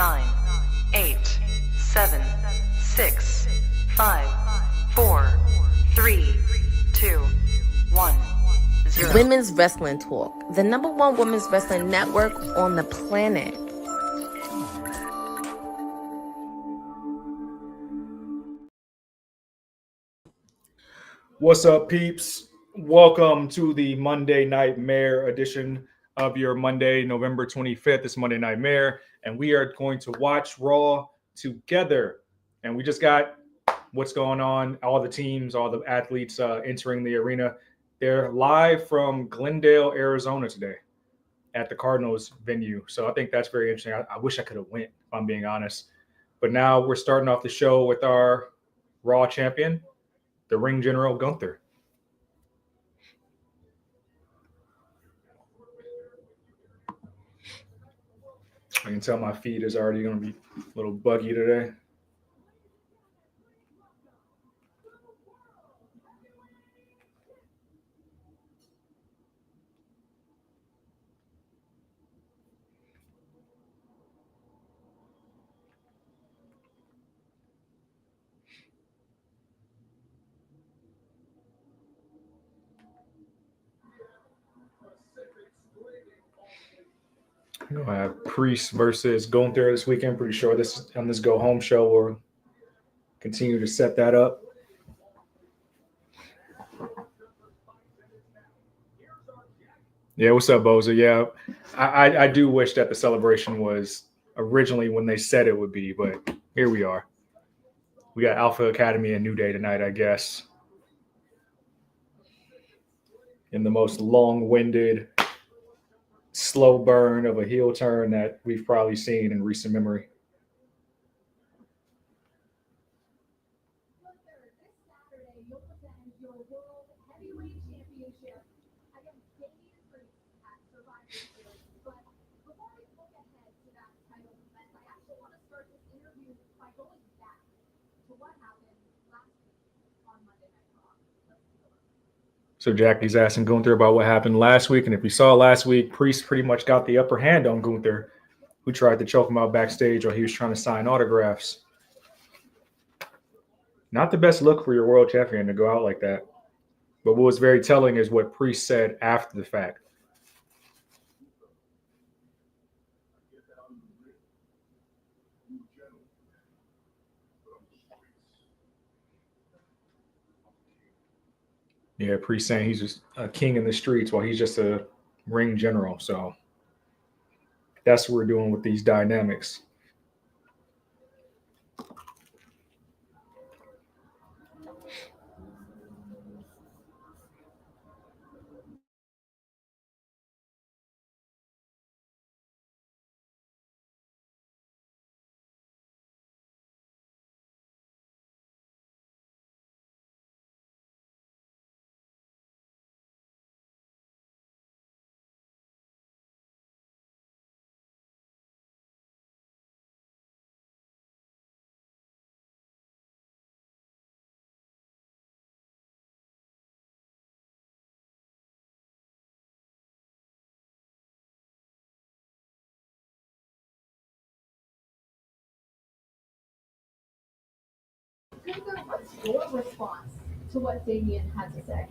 9, 8, 7, 6, 5, 4, 3, 2, 1, 0. Women's Wrestling Talk, the #1 women's wrestling network on the planet. What's up, peeps? Welcome to the Monday Nightmare edition of your Monday, November 25th. It's Monday Nightmare, and we are going to watch Raw together. And we just got what's going on, all the teams, all the athletes entering the arena. They're live from Glendale, Arizona today at the Cardinals venue. So I think that's very interesting. I wish I could have went, if I'm being honest. But now we're starting off the show with our Raw champion, the Ring General Gunther. I can tell my feed is already going to be a little buggy today. I have Priest versus Gunther this weekend. Pretty sure this on this go home show will continue to set that up. Yeah, what's up, Boza? Yeah, I do wish that the celebration was originally when they said it would be, but here we are. We got Alpha Academy and New Day tonight, I guess. In the most long-winded, slow burn of a heel turn that we've probably seen in recent memory. So Jackie's asking Gunther about what happened last week. And if you saw last week, Priest pretty much got the upper hand on Gunther, who tried to choke him out backstage while he was trying to sign autographs. Not the best look for your world champion to go out like that. But what was very telling is what Priest said after the fact. Yeah, Priest saying he's just a king in the streets while he's just a ring general. So that's what we're doing with these dynamics. What's your response to what Damien had to say?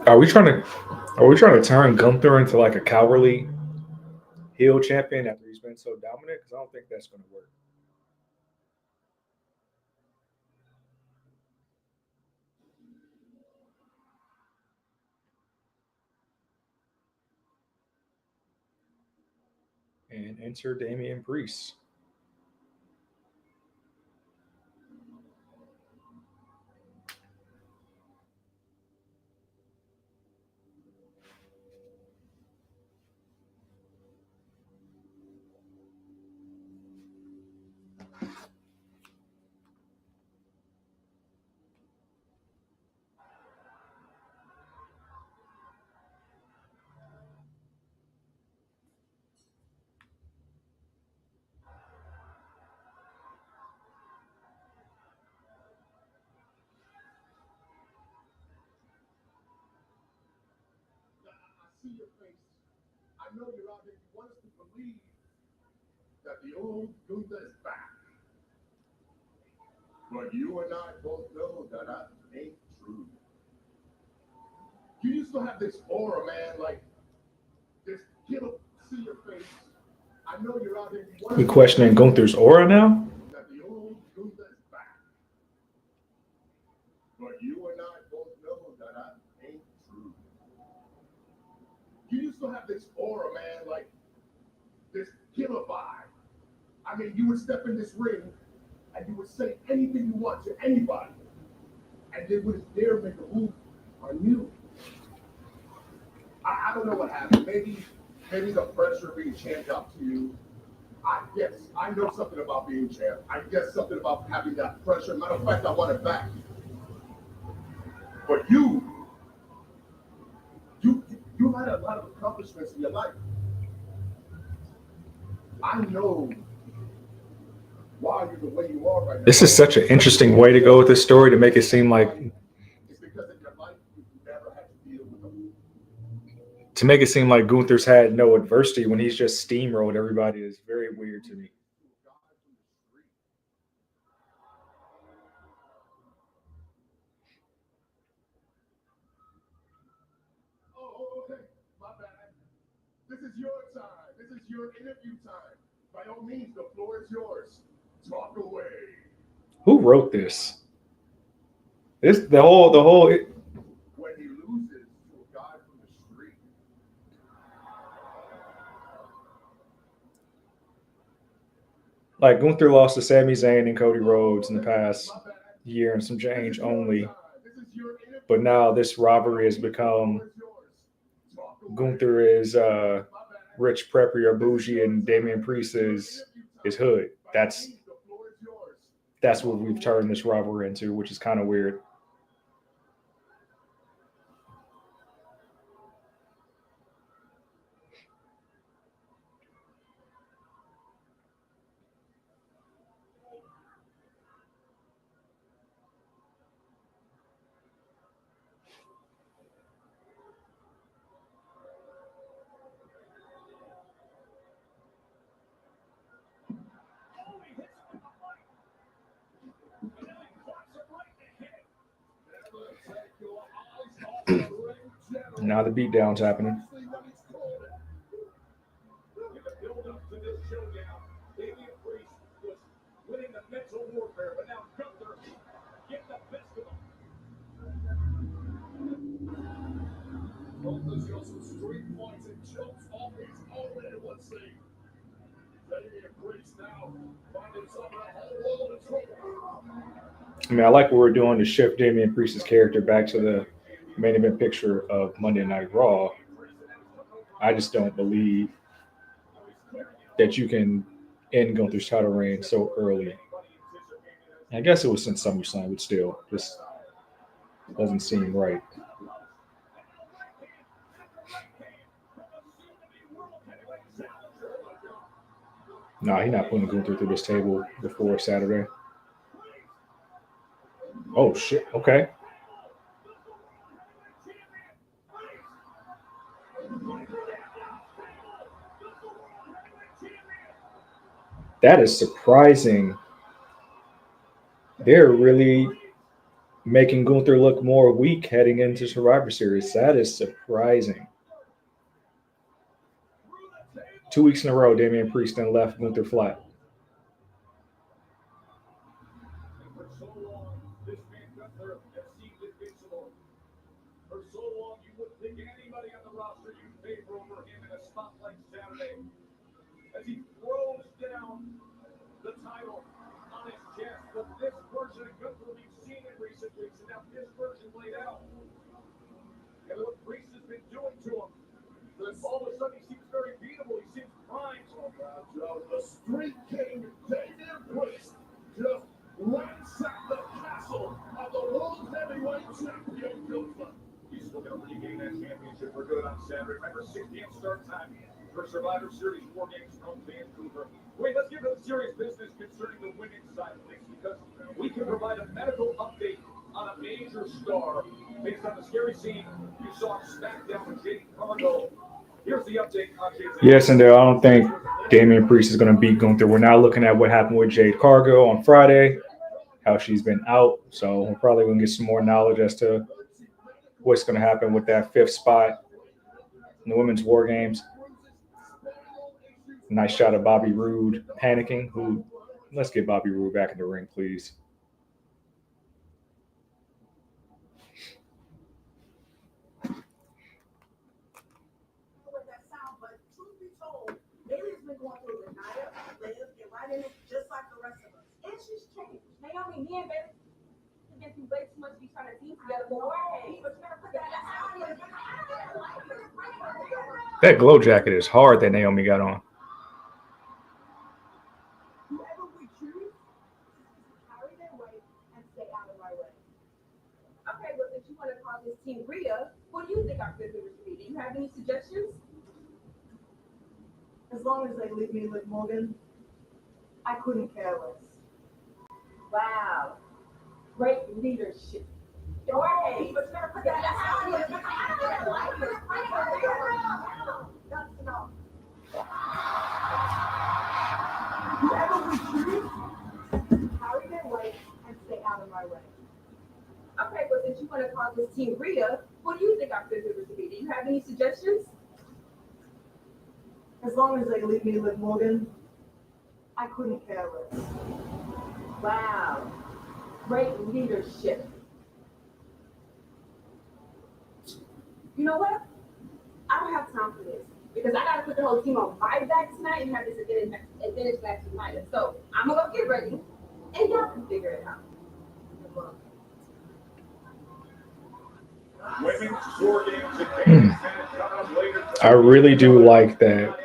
Are we trying to turn Gunther into like a cowardly heel champion after he's been so dominant? Because I don't think that's going to work. And enter Damian Priest. I see your face. I know you're out there. You want us to believe that the old Gunther is back. But you and I both know that ain't true. You used to have this aura, man, like this killer, see your face. I know you're out there. You questioning Gunther's aura now? That the old Gunther is back. But you and I both know that ain't true. You used to have this aura, man, like this killer vibe. I mean, you would step in this ring and you would say anything you want to anybody, and they wouldn't dare make a move on you. I don't know what happened. Maybe the pressure of being champ got to you. I guess I know something about being champ. I guess something about having that pressure. Matter of fact, I want it back. But you had a lot of accomplishments in your life. I know why you're the way you are right now. This is such an interesting way to go with this story to make it seem like It's because in your life you never had to deal with them. to make it seem like Gunther's had no adversity when he's just steamrolled everybody is very weird to me. Oh, okay, my bad. This is your time. This is your interview time. By all means, the floor is yours. Talk away. Who wrote this? The whole When he loses to a guy from the street. like Gunther lost to Sami Zayn and Cody Rhodes in the past year and some change only. But now this rivalry has become Gunther is rich, preppy, or bougie, and Damian Priest is hood. That's what we've turned this rivalry into, which is kind of weird. Now the beatdown's happening. I mean, I like what we're doing to shift Damian Priest's character back to the main event picture of Monday Night Raw. I just don't believe that you can end Gunther's title reign so early. I guess it was since SummerSlam, but still, this doesn't seem right. No, he's not putting Gunther through this table before Saturday. Oh, shit. Okay. That is surprising. They're really making Gunther look more weak heading into Survivor Series. That is surprising. 2 weeks in a row, Damian Priest then left Gunther flat. For so long, you wouldn't think anybody on the roster you'd favor over him in a spot like Saturday. As he throws down the title on his chest, but this version of Gunther we've seen in recent weeks, and now this version laid out. And what Priest has been doing to him, all of a sudden he seems very beatable. He seems primed. Joe, the Street King, Damian Priest, just ransacked the castle of the World Heavyweight Champion Gunther. He's looking to regain that championship for good on Saturday. Remember, 6 p.m. start time for Survivor Series 4 games from Vancouver. Wait, let's get to the serious business concerning the women's side of things, because we can provide a medical update on a major star based on the scary scene you saw on SmackDown with Jade Cargill. Here's the update on Jade. Yes, and I don't think Damian Priest is going to be going through. We're now looking at what happened with Jade Cargill on Friday, how she's been out. So we're probably going to get some more knowledge as to what's going to happen with that 5th spot in the women's War Games. Nice shot of Bobby Roode panicking. Let's get Bobby Roode back in the ring, please. Just like the rest of us. And she's changed. Naomi, me and baby, we get through way too much to be trying to team together, but we're hey, but you gotta put that out. That glow jacket is hard that Naomi got on. Whoever we choose, carry their weight and stay out of my way. Okay, well, since you want to call this Team Rhea, what do you think our fifth member should be? Do you have any suggestions? As long as they leave me with Morgan, I couldn't care less. Wow. Great leadership. Hey, but you gotta put that out. That's enough. Whoever we choose, carry their weight and stay out of my way. Okay, well, since you want to call this Team Rhea, what do you think our fifth member should be? Do you have any suggestions? As long as they leave me with Morgan, I couldn't care less. Wow. Great leadership. You know what? I don't have time for this because I got to put the whole team on my back tonight and have this advantage match tonight. So I'm going to go get ready and y'all can figure it out. Women's War Games advantage match coming up later. I really do like that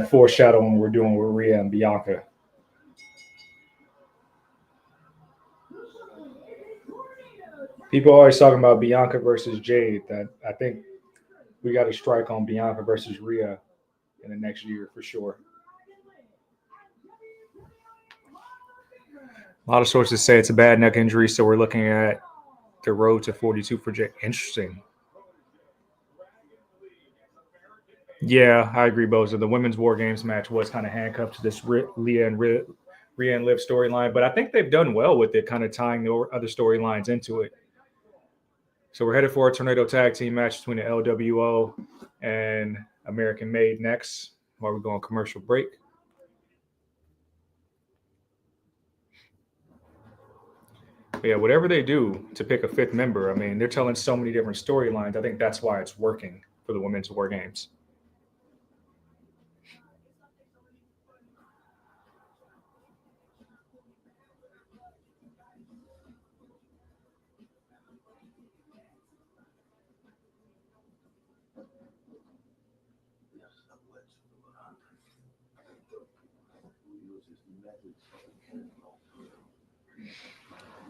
foreshadowing we're doing with Rhea and Bianca. People are always talking about Bianca versus Jade. That I think we got to strike on Bianca versus Rhea in the next year for sure. A lot of sources say it's a bad neck injury, so we're looking at the road to 42 for Jade. Interesting. Yeah, I agree, Boza. The women's War Games match was kind of handcuffed to this Rhea and Liv storyline, but I think they've done well with it, kind of tying the other storylines into it. So we're headed for a Tornado Tag Team match between the LWO and American Made next while we go on commercial break. But yeah, whatever they do to pick a 5th member, I mean, they're telling so many different storylines. I think that's why it's working for the women's War Games.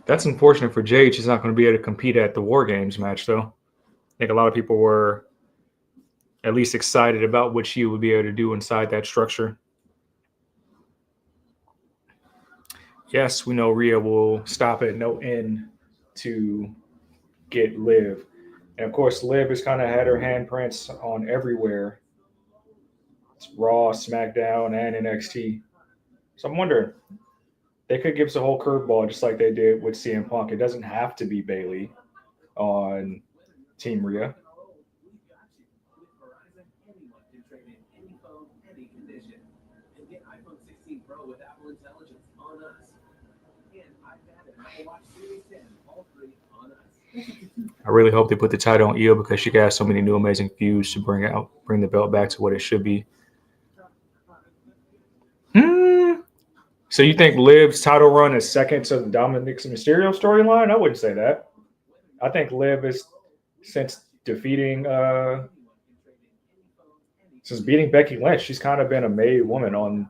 That's unfortunate for Jade. She's not going to be able to compete at the War Games match, though. I think a lot of people were at least excited about what she would be able to do inside that structure. Yes, we know Rhea will stop at no end to get Liv. And, of course, Liv has kind of had her handprints on everywhere. It's Raw, SmackDown, and NXT. So I'm wondering, they could give us a whole curveball just like they did with CM Punk. It doesn't have to be Bayley on Team Rhea. I really hope they put the title on Io because she got so many new amazing feuds to bring the belt back to what it should be. So you think Liv's title run is second to the Dominic Mysterio storyline? I wouldn't say that. I think Liv is, since beating Becky Lynch, she's kind of been a made woman on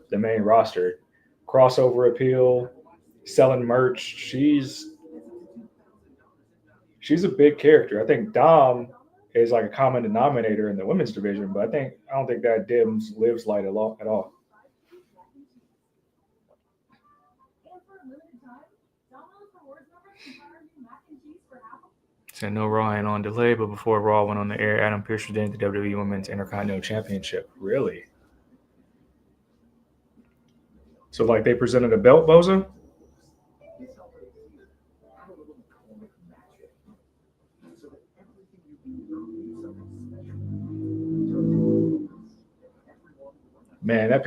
the main roster. Crossover appeal, selling merch. She's a big character. I think Dom is like a common denominator in the women's division, but I don't think that dims Liv's light at all. Said no Raw on delay, but before Raw went on the air, Adam Pearce redeemed the WWE Women's Intercontinental Championship. Really? So like they presented a belt, Boza? Man, that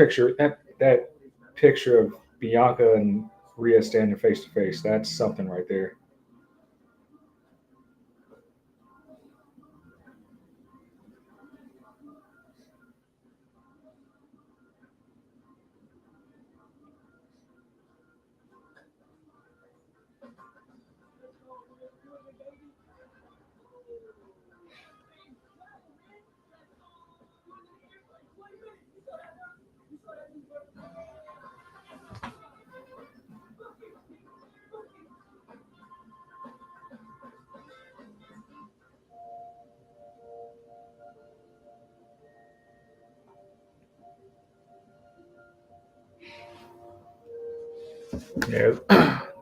picture of Bianca and Rhea standing face to face, that's something right there. Yeah,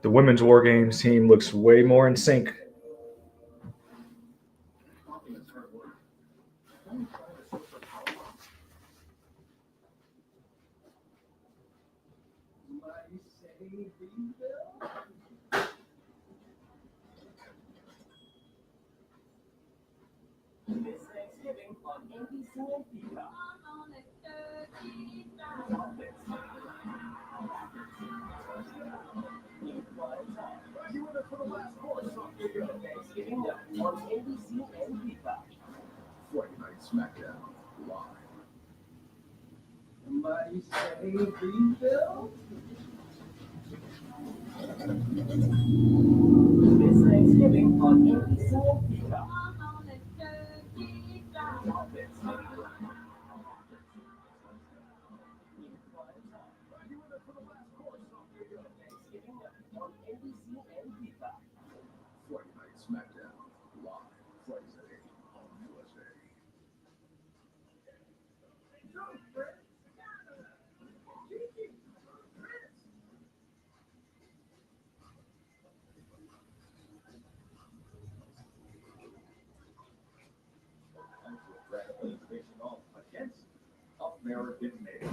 the women's War Games team looks way more in sync. Friday Night SmackDown live. Somebody say Greenville? This Thanksgiving on NBC and Peacock. Friday Night SmackDown live. Fridays at 8 on USA. Radically facing off against American Made.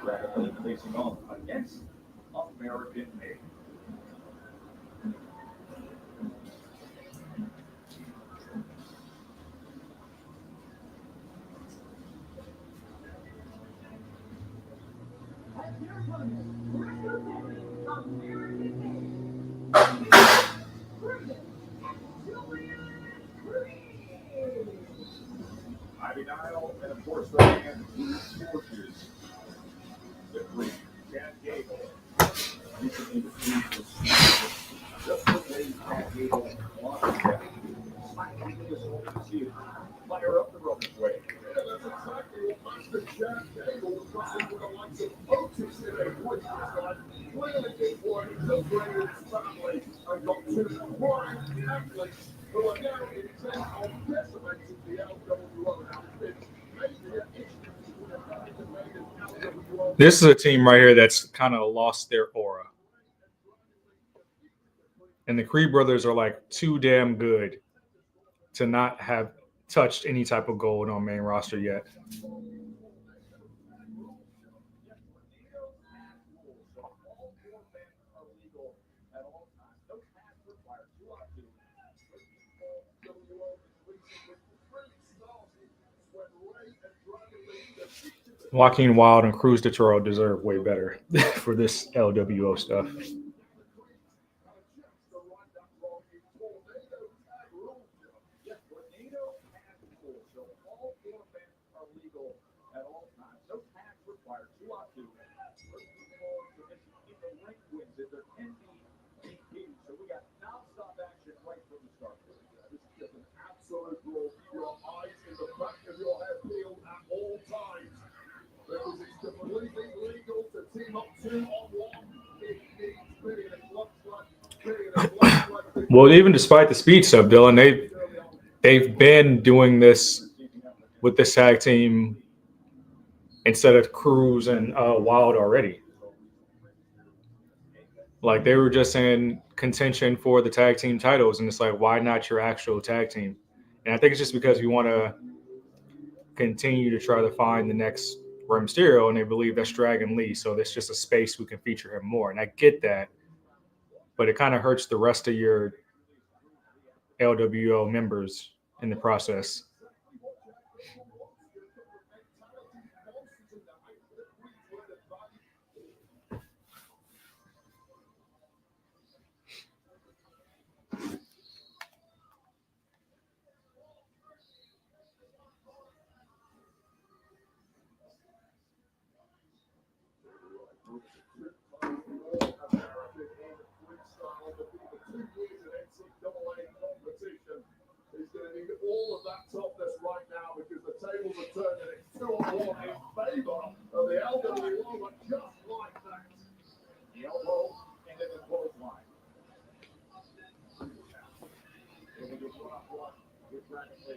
Radically facing off against American Made. Ivy Nile, and of course, right hand, Forces. The Green, Chad Gable. Recently received just the way Chad Gable wanted to. Slightly to this whole season. Fire up the Roman's way. Yeah, that's exactly what Mr. Chad Gable was trying with the likes of Otis today, which is like playing a game boy, celebrating his family, and got two prime athletes who are now intent on decimating the LWO outfit. This is a team right here that's kind of lost their aura. And the Creed brothers are like too damn good to not have touched any type of gold on main roster yet. Joaquin Wilde and Cruz de Toro deserve way better for this LWO stuff. Well, even despite the speed stuff, Dylan, they've been doing this with this tag team instead of Cruz and Wild already. Like they were just in contention for the tag team titles, and it's like, why not your actual tag team? And I think it's just because we want to continue to try to find the next Rey Mysterio, and they believe that's Dragon Lee. So there's just a space we can feature him more. And I get that, but it kind of hurts the rest of your LWO members in the process. All of that toughness right now because the tables are turning. It's 2-1 in favor of the LWO, but just like that, the elbow ended the clothesline. With Dragon Lee.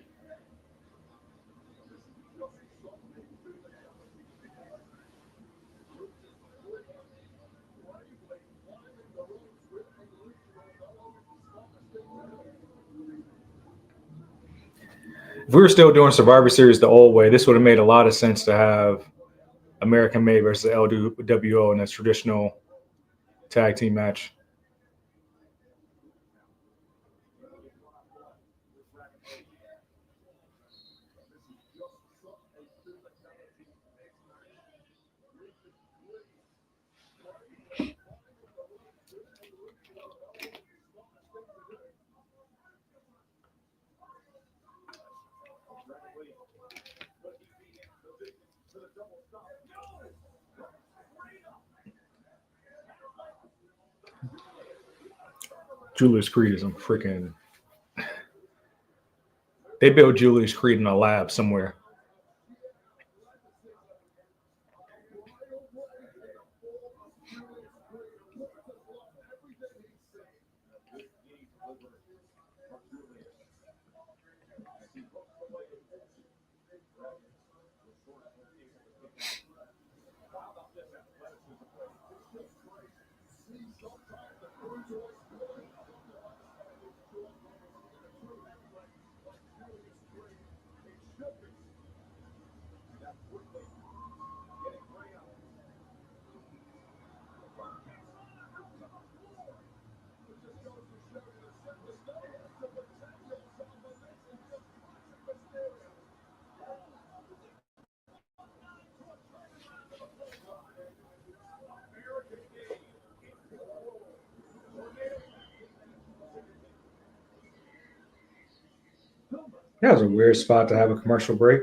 If we were still doing Survivor Series the old way, this would have made a lot of sense to have American Made versus LWO in a traditional tag team match. Julius Creed is some freaking. They built Julius Creed in a lab somewhere. That was a weird spot to have a commercial break.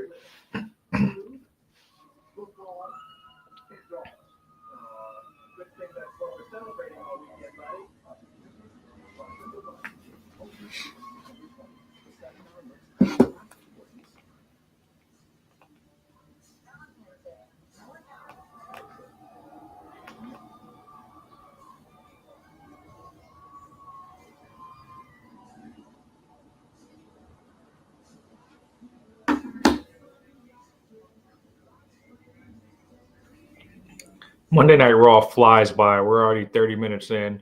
Monday Night Raw flies by. We're already 30 minutes in,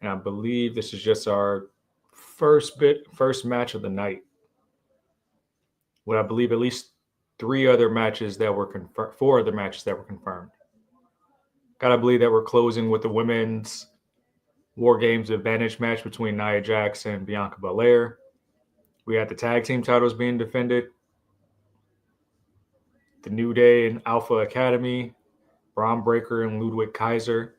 and I believe this is just our first match of the night. With I believe at least 4 other matches that were confirmed. Gotta believe that we're closing with the women's War Games Advantage match between Nia Jax and Bianca Belair. We had the tag team titles being defended. The New Day and Alpha Academy. Braun Breaker and Ludwig Kaiser.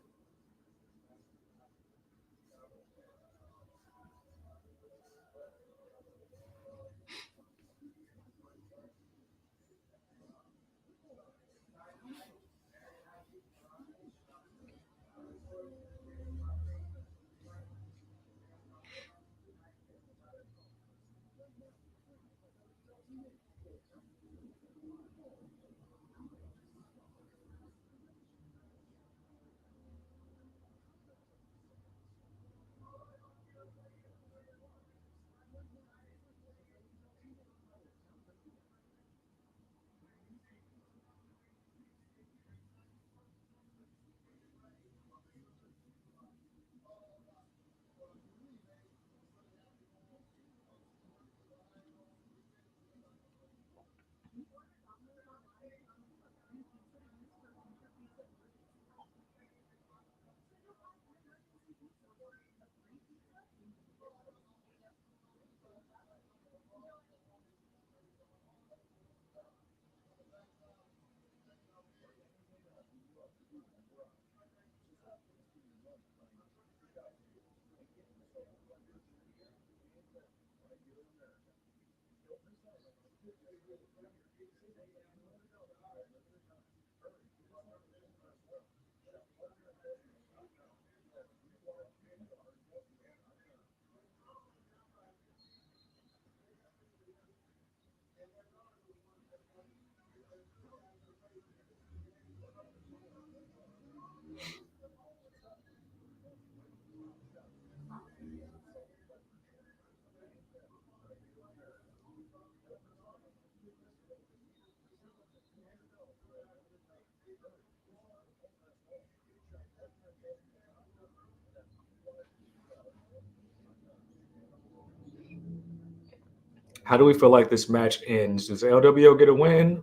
How do we feel like this match ends? Does LWO get a win?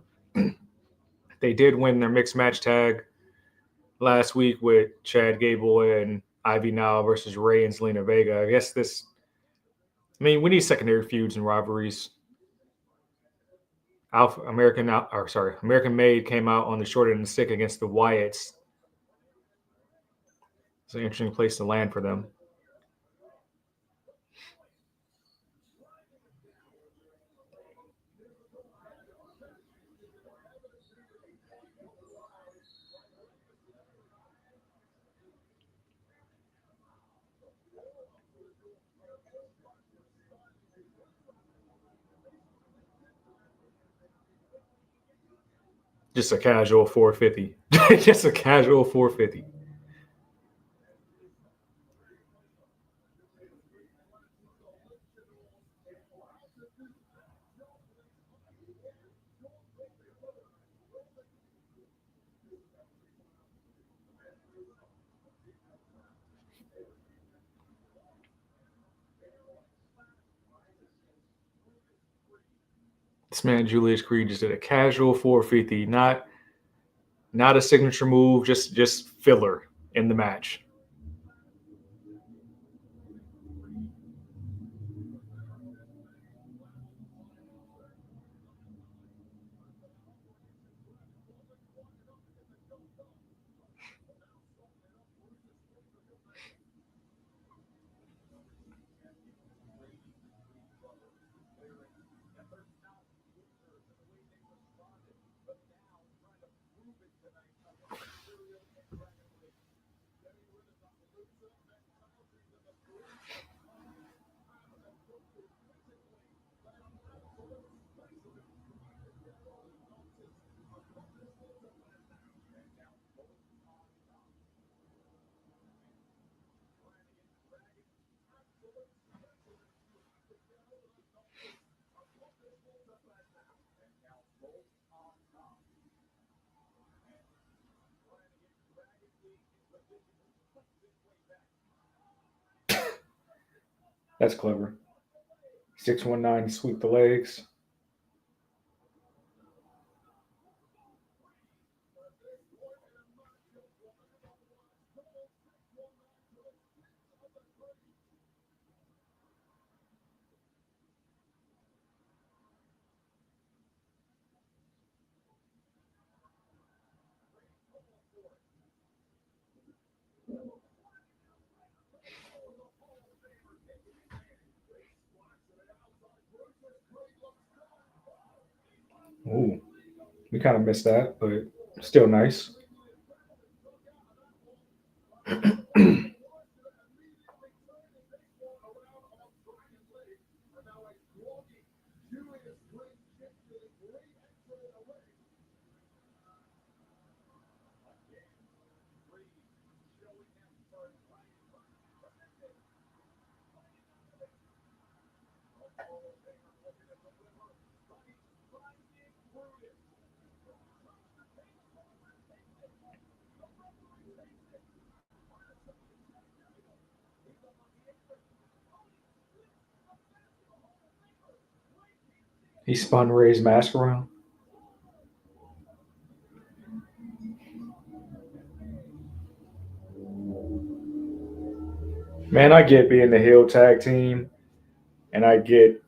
They did win their mixed match tag last week with Chad Gable and Ivy Nile versus Ray and Zelina Vega. I guess this. I mean, we need secondary feuds and rivalries. American Made came out on the short end of the stick against the Wyatts. It's an interesting place to land for them. Just a casual 450. Just a casual 450. This man Julius Creed just did a casual 450, not a signature move, just filler in the match. That's clever. 619 sweep the legs. Ooh, we kind of missed that, but still nice. He spun Ray's mask around. Man, I get being the heel tag team, and I get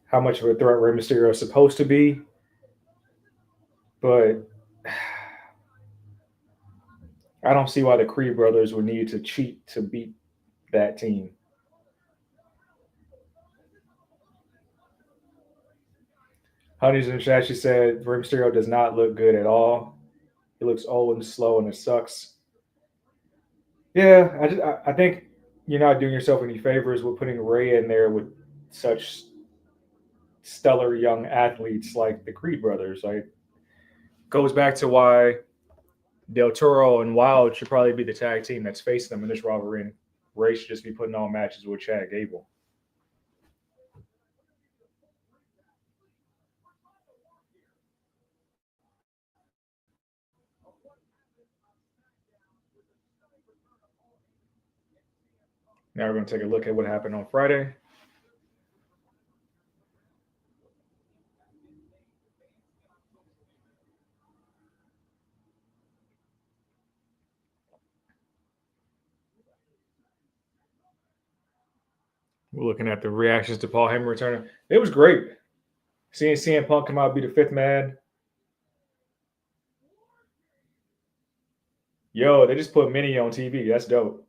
how much of a threat Rey Mysterio is supposed to be, but I don't see why the Creed brothers would need to cheat to beat that team. Honey's in the chat. She said Rey Mysterio does not look good at all. He looks old and slow, and it sucks. Yeah, I think you're not doing yourself any favors with putting Rey in there with such stellar young athletes like the Creed brothers. Like, goes back to why Del Toro and Wilde should probably be the tag team that's facing them in this rivalry. And Rey should just be putting on matches with Chad Gable. Now we're going to take a look at what happened on Friday. We're looking at the reactions to Paul Heyman returning. It was great. Seeing CM Punk come out, be the fifth man. Yo, they just put Mini on TV. That's dope.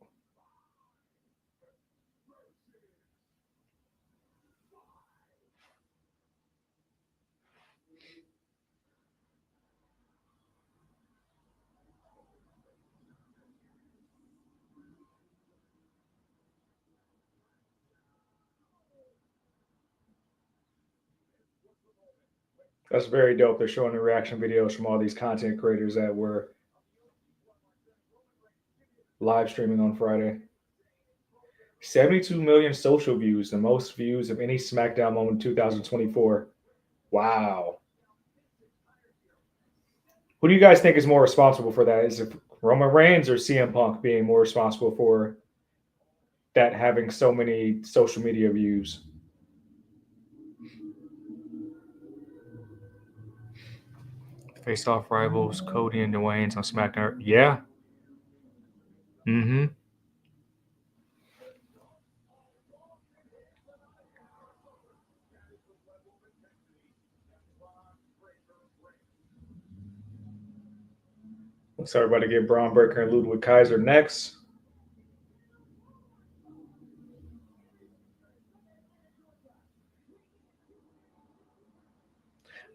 That's very dope. They're showing the reaction videos from all these content creators that were live streaming on Friday. 72 million social views, the most views of any SmackDown moment in 2024. Wow. Who do you guys think is more responsible for that? Is it Roman Reigns or CM Punk being more responsible for that having so many social media views? Faced off rivals Cody and Dwayne's on SmackDown. Yeah. Mm-hmm. Looks like everybody get Braun Breaker and Ludwig Kaiser next.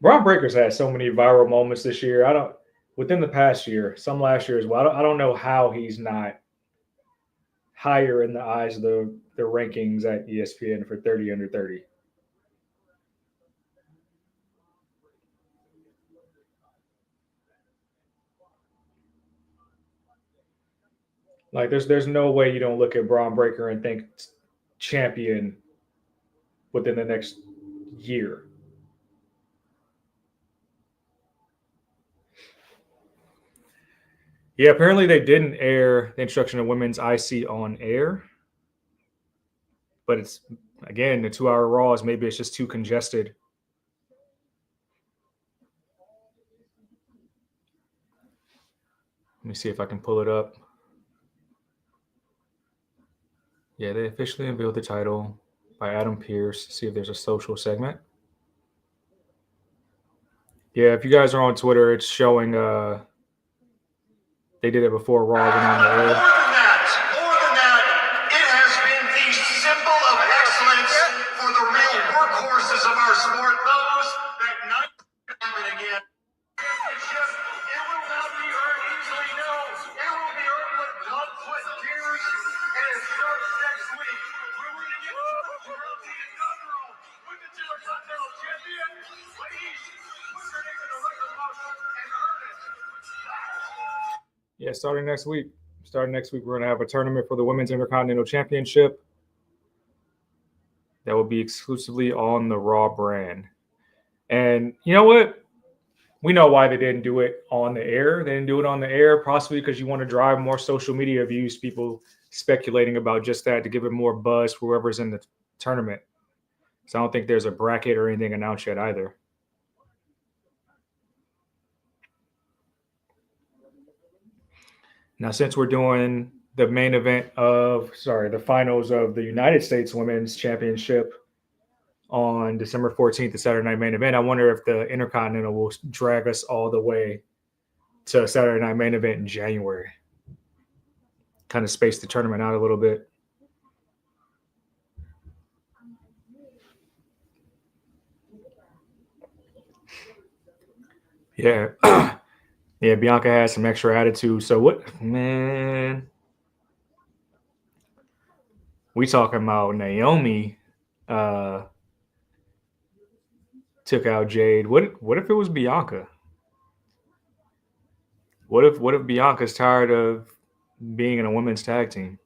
Braun Breaker's had so many viral moments this year. Within the past year, some last year as well. I don't know how he's not higher in the eyes of the rankings at ESPN for 30 under 30. Like there's no way you don't look at Braun Breaker and think champion within the next year. Yeah, apparently they didn't air the introduction of women's IC on air. But it's, again, the 2-hour Raws, maybe it's just too congested. Let me see if I can pull it up. Yeah, they officially unveiled the title by Adam Pearce. See if there's a social segment. Yeah, if you guys are on Twitter, it's showing they did it before Raw went on the air. More than that, it has been the symbol of excellence for the real workhorses of our sport, those that night happen again. Championship, it will not be earned easily, no. It will be earned with blood, sweat, and tears, and it starts next week. We're going to get the inaugural Women's Intercontinental Champion. Ladies, put your name in the record book and earn it. Yeah, starting next week. We're going to have a tournament for the Women's Intercontinental Championship that will be exclusively on the Raw brand. And you know what? We know why they didn't do it on the air. They didn't do it on the air, possibly because you want to drive more social media views, people speculating about just that to give it more buzz for whoever's in the tournament. So I don't think there's a bracket or anything announced yet either. Now, since we're doing the the finals of the United States Women's Championship on December 14th, the Saturday Night Main Event, I wonder if the Intercontinental will drag us all the way to Saturday Night Main Event in January. Kind of space the tournament out a little bit. Yeah. Yeah, Bianca has some extra attitude. So what, man? We talking about Naomi took out Jade. What if it was Bianca? What if Bianca's tired of being in a women's tag team?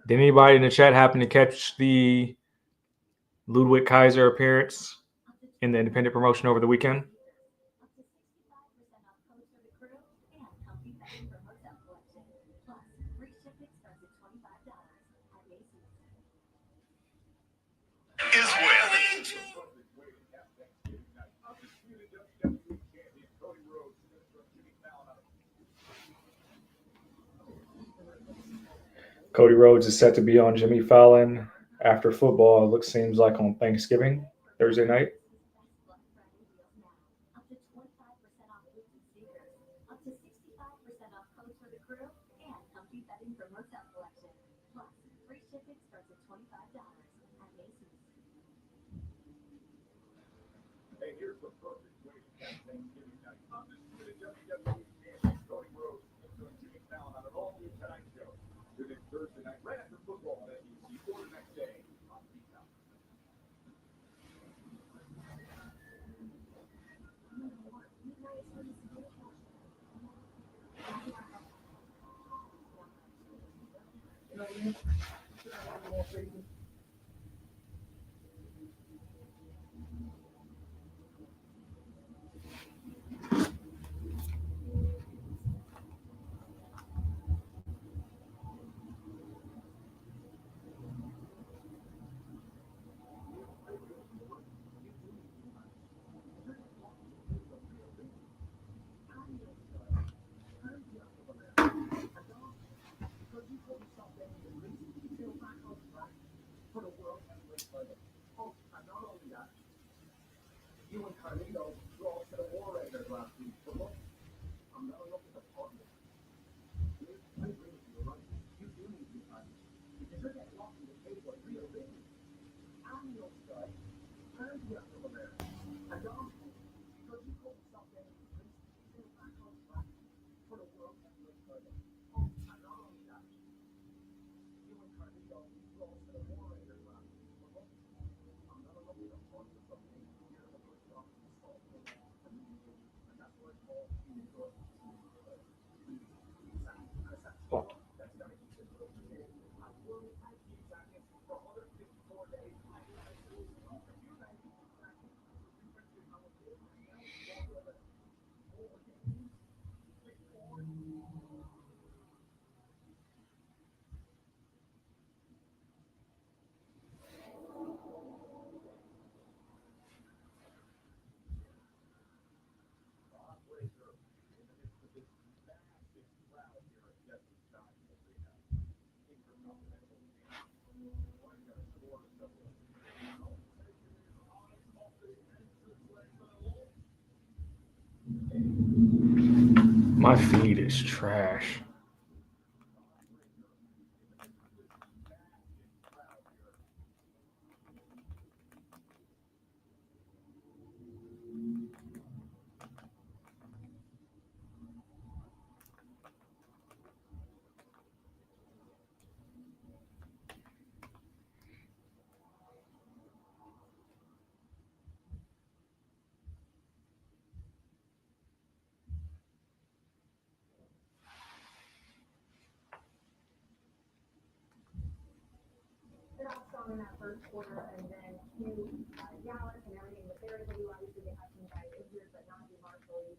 Did anybody in the chat happen to catch the Ludwig Kaiser appearance in the independent promotion over the weekend? Is with. Cody Rhodes is set to be on Jimmy Fallon after football. It seems like on Thanksgiving, Thursday night. Hey, here's the perfect way to catch Thanksgiving night. Undisputed WWE champion Cody Rhodes and Jimmy Fallon on an all-new Tonight Show. Tune in Thursday night right after football on NBC or the next day on Peacock. My feed is trash. strong in that first quarter, and then Hugh Dallas and everything. But there is obviously they have some guys injured, but not be Marshall.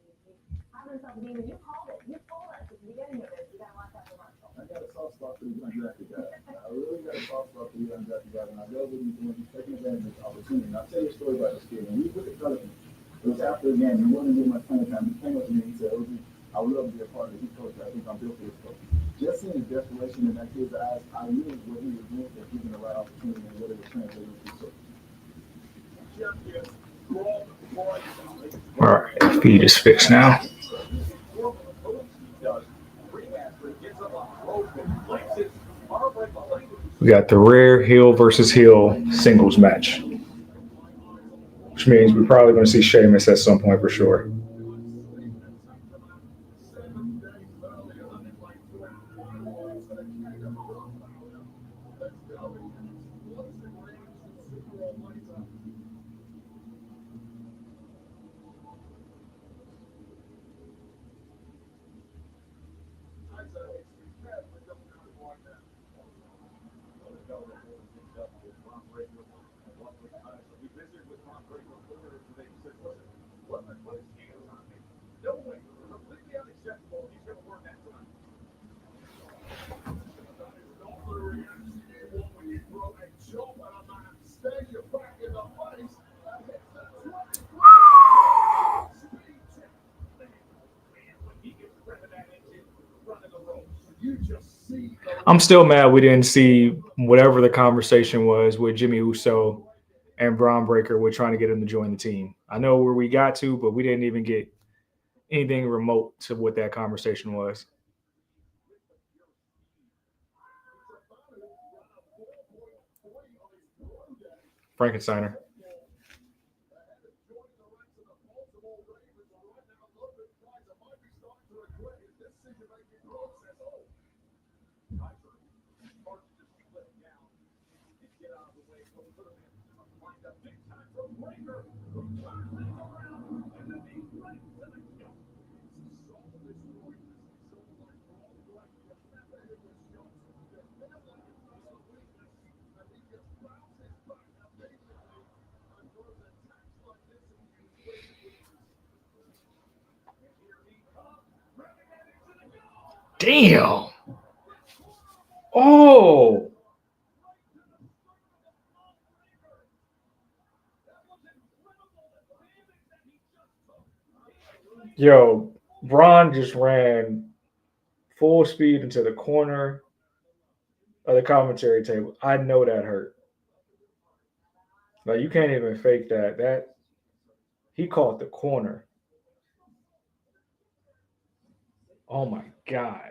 Have himself a game, and you called it. You told us at the beginning of this. You got to watch out for Marshall. I got a soft spot for the undrafted guys. I really got a soft spot for the undrafted guys, and I know that he's taking advantage of this opportunity. And I'll tell you a story about this kid. When we put the Pelicans, it was after the game. He wasn't getting much playing time. He came up to me and he said, "OG, I would love to be a part of this coach. I think I'm built for this coach." Just seeing the desperation in that kid's eyes, I knew what he was doing for giving the right opportunity and what it was translating to. All right, feed is fixed now. We got the rare heel versus heel singles match, which means we're probably going to see Sheamus at some point for sure. I'm still mad we didn't see whatever the conversation was with Jimmy Uso and Braun Breaker. We're trying to get him to join the team. I know where we got to, but we didn't even get anything remote to what that conversation was. Frankensteiner. Damn. Oh. Yo, Braun just ran full speed into the corner of the commentary table. I know that hurt. Like, you can't even fake that. That he caught the corner. Oh my God.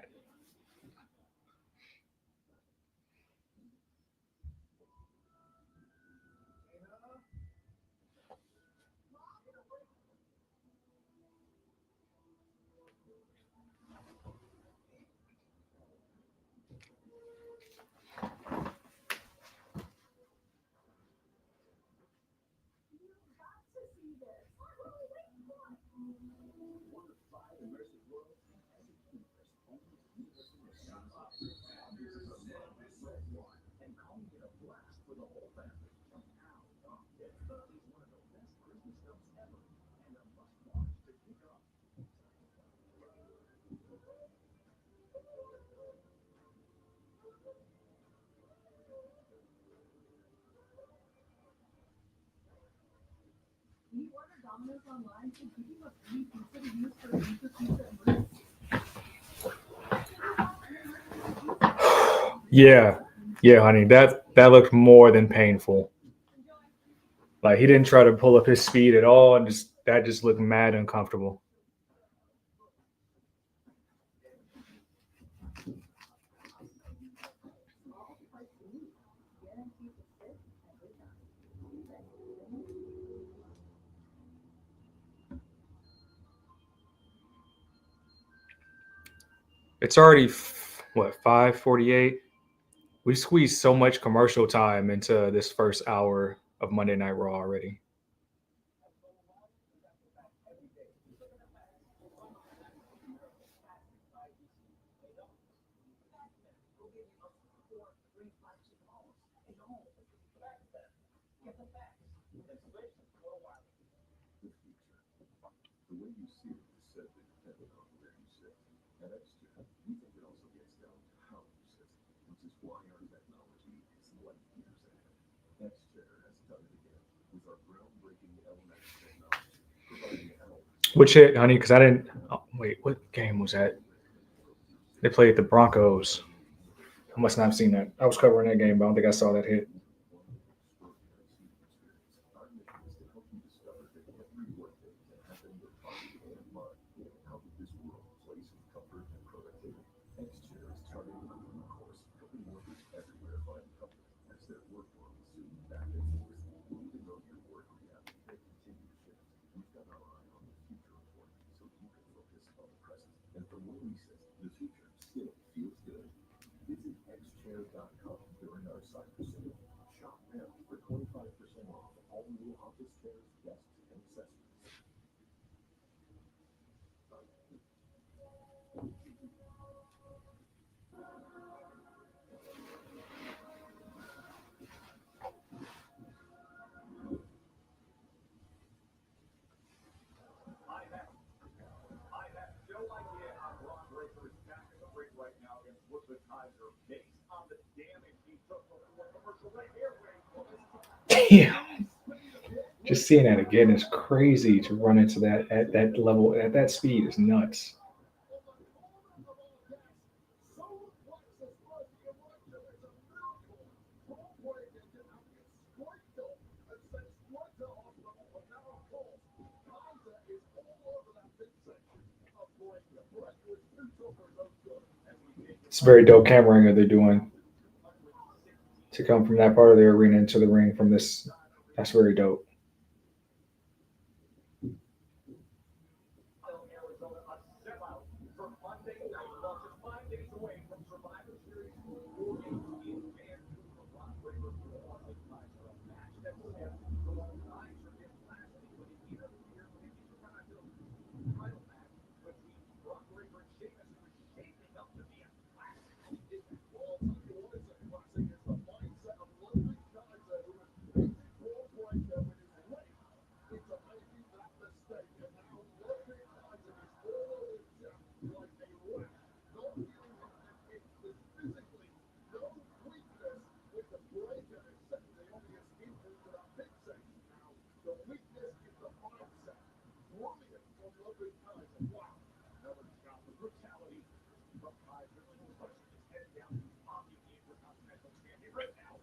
Yeah, honey. That looked more than painful. Like, he didn't try to pull up his speed at all, and that just looked mad uncomfortable. It's already 5:48. We squeezed so much commercial time into this first hour of Monday Night Raw already. At XChair, we think it also gets down to how you sit, which is why our technology is light years ahead. XChair has done it again with our groundbreaking LMX technology, providing hours. Which hit, honey? Because I didn't. Oh, wait, what game was that? They played the Broncos. I must not have seen that. I was covering that game, but I don't think I saw that hit. Our mission is to help you discover that every workday can happen in your body and mind. How did this world place with comfort and productivity? XChair is charting a new course, helping workers everywhere find comfort as their workflow is zooming back and forth. Even though your work reality may continue to shift, we've got our eye on the future of work so you can focus on the present. And from where we sit, the future still feels good. Visit xchair.com during our cyber sale. Shop now for 25% off all new office chairs, desks, and accessories. I have no idea how Brock Breaker is back in the ring right now against Brooklyn Kaiser based on the damage he took before commercial break. Damn. Just seeing that again is crazy to run into that at that level, at that speed is nuts. It's very dope camera angle they're doing to come from that part of the arena into the ring from this. That's very dope. Arizona, a sellout for Monday Night Raw, just 5 days away from Survivor Series 4 games in Vancouver. Brock Breaker for Brooklyn Kaiser, a match that set the Kaiser did last week when he interfered with the Intercontinental title match between Brock Breaker and Sheamus. It was shaping up to be a classic. Well, I'll tell you what is a classic. It's the mindset of Ludwig Kaiser, who was beating Braun Breaker with his leg into making that mistake. And now Ludwig Kaiser is all over Jeff like a rat. Not feeling it physically, no weakness with the breaker, except the obvious injury to that big section. Now, the weakness is the mindset. Brilliant from Ludwig Kaiser. Wow. Another shot of brutality from Kaiser. Pushing his head down to Omni, the Intercontinental Champion. Right now,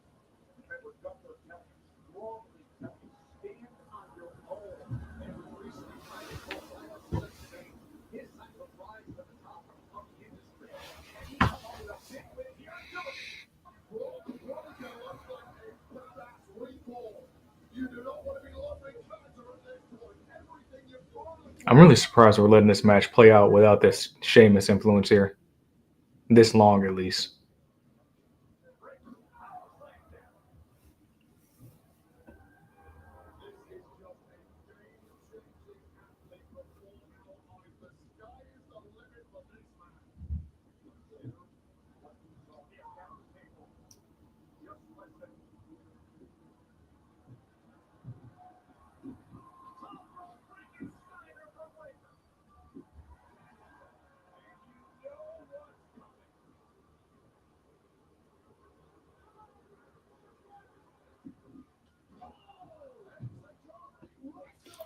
Edward Gunther telling him, strongly telling him, stand on your own. Edward recently tried to profile a slick saying his type of rise to the top of the industry. And he come up with a big win here in Philly. Braun Breaker looks like a badass recall. You do not want to be Ludwig Kaiser at this point. Everything you've done. I'm really surprised we're letting this match play out without this Sheamus influence here. This long, at least.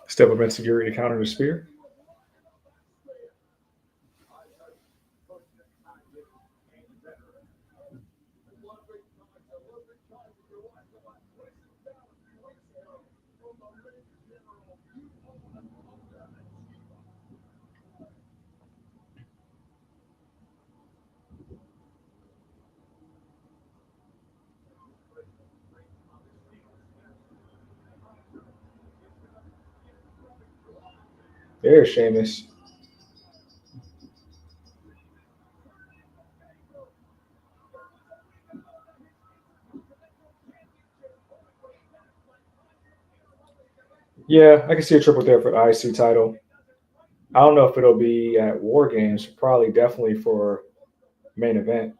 Step up in security to counter the spear. There's Sheamus. Yeah, I can see a triple threat for the IC title. I don't know if it'll be at War Games. Probably, definitely for main event.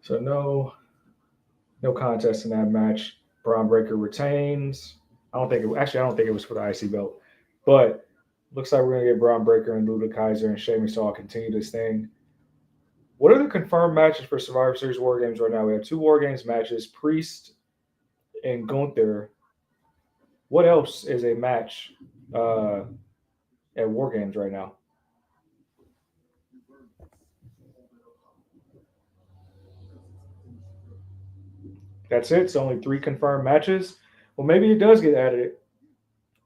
So no contest in that match. Braun Breaker retains. I don't think it was for the IC belt, but looks like we're gonna get Braun Breaker and Luda Kaiser and Sheamus all continue this thing. What are the confirmed matches for Survivor Series War Games right now? We have 2 War Games matches, Priest and Gunther. What else is a match at War Games right now? That's it. It's only 3 confirmed matches. Well, maybe it does get added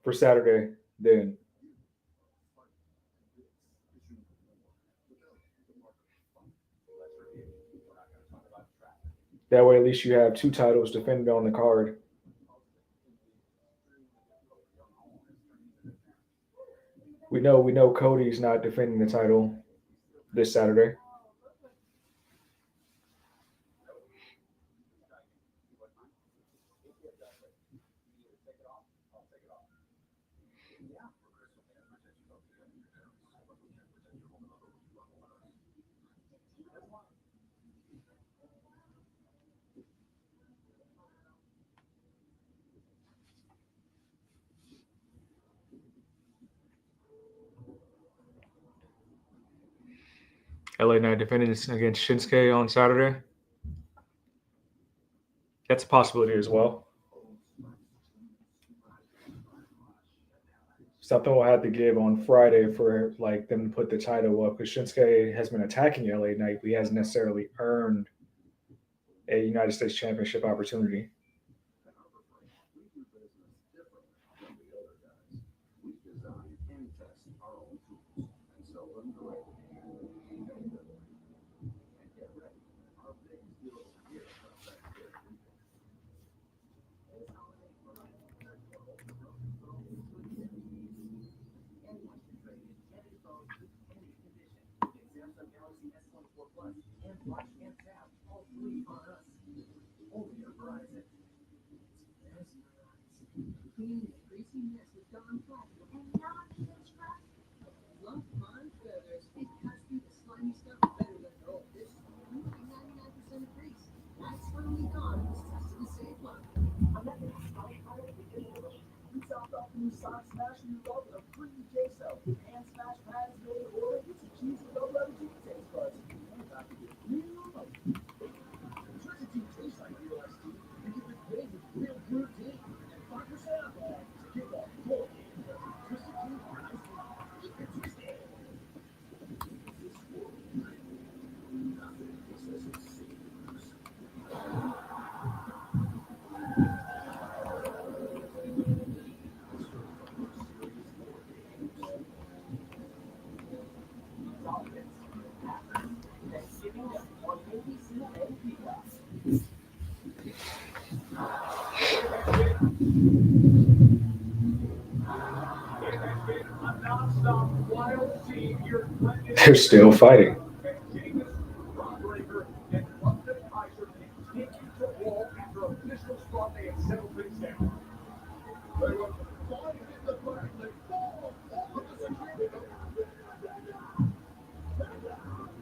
for Saturday then. That way, at least you have 2 titles defended on the card. We know Cody's not defending the title this Saturday. LA Knight defending against Shinsuke on Saturday. That's a possibility as well. Something will have to give on Friday for like them to put the title up because Shinsuke has been attacking LA Knight, but he hasn't necessarily earned a United States Championship opportunity. They're still fighting.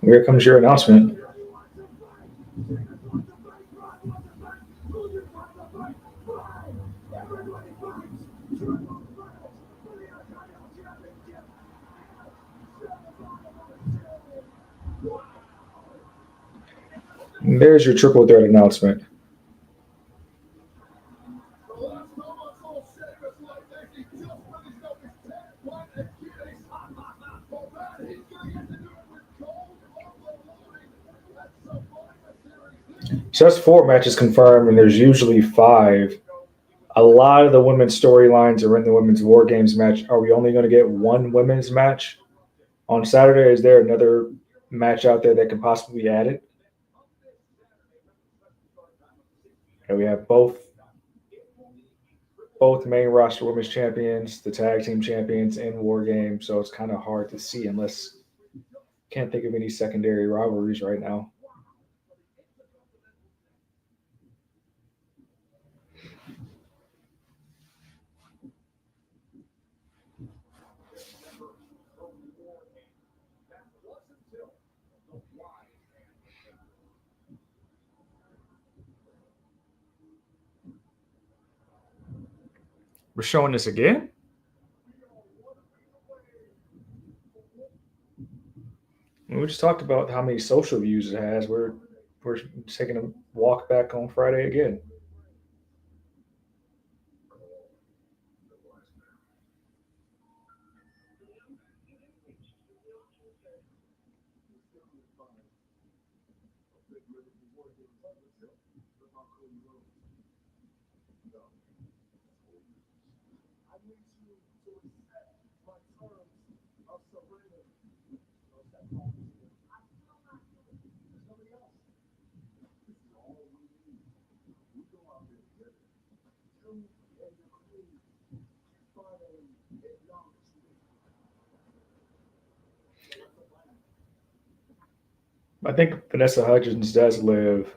Here comes your announcement. And there's your triple threat announcement. So that's 4 matches confirmed, and there's usually 5. A lot of the women's storylines are in the women's War Games match. Are we only going to get 1 women's match on Saturday? Is there another match out there that can possibly be added? And we have both main roster women's champions, the tag team champions in War Games, so it's kind of hard to see unless can't think of any secondary rivalries right now. We're showing this again? We just talked about how many social views it has. We're taking a walk back on Friday again. I think Vanessa Hudgens does live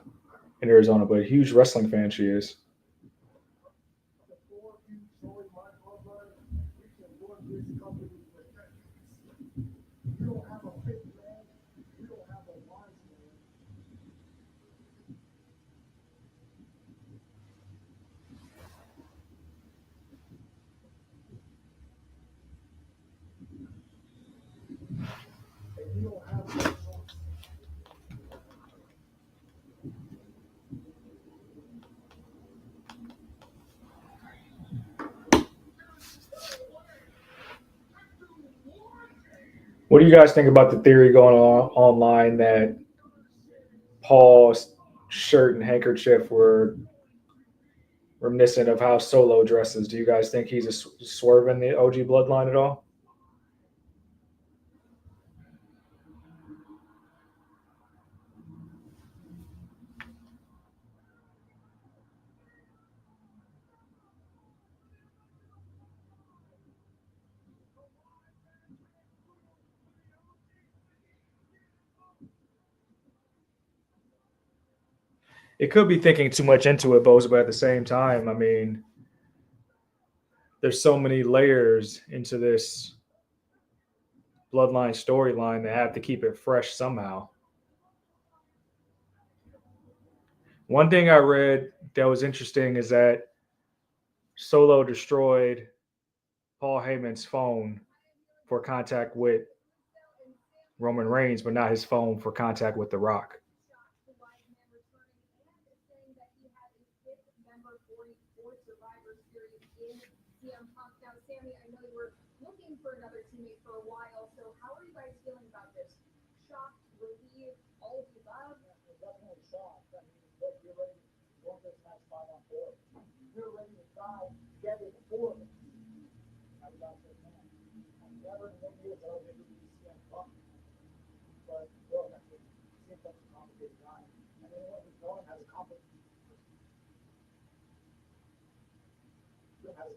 in Arizona, but a huge wrestling fan she is. What do you guys think about the theory going on online that Paul's shirt and handkerchief were reminiscent of how Solo dresses? Do you guys think he's a swerve in the OG bloodline at all? It could be thinking too much into it, Boza, but at the same time, I mean, there's so many layers into this bloodline storyline that have to keep it fresh somehow. One thing I read that was interesting is that Solo destroyed Paul Heyman's phone for contact with Roman Reigns, but not his phone for contact with The Rock. Sammy, I know you were looking for another teammate for a while, so how are you guys feeling about this? Shocked, relieved, all of the above? Definitely shocked. I mean, look, you're ready to want this match 5-on-4. You're ready to die together before it. I was out there, man. I never in 1 year thought I was going to be CM Punk. But, look, I think CM Punk's a complicated guy. And anyone who's known him has a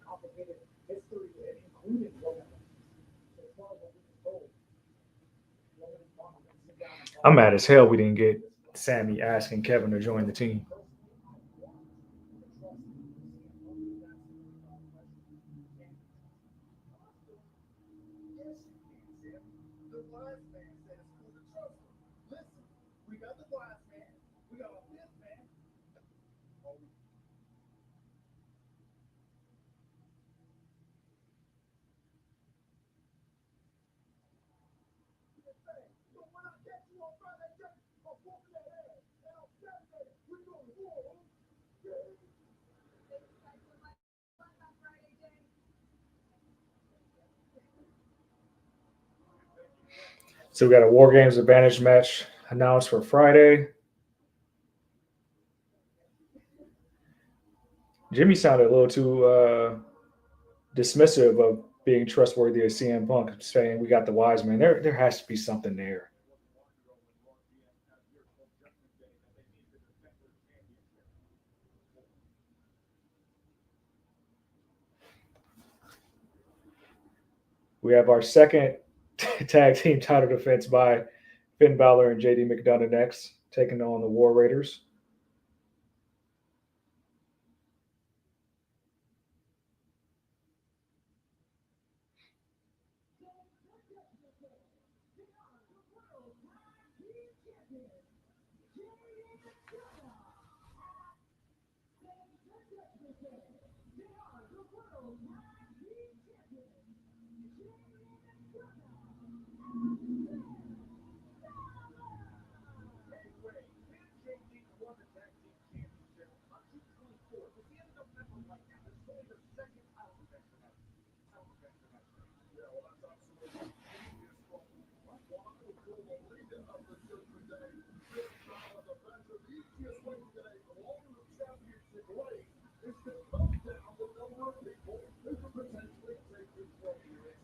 complicated history, including Roman Reigns. So as far as what we've been told, Roman and Punk are going to sit down and talk. I'm mad as hell we didn't get Sammy asking Kevin to join the team. So we got a War Games Advantage match announced for Friday. Jimmy sounded a little too dismissive of being trustworthy as CM Punk, saying we got the wise man. There has to be something there. We have our second tag team title defense by Finn Balor and JD McDonough next, taking on the War Raiders.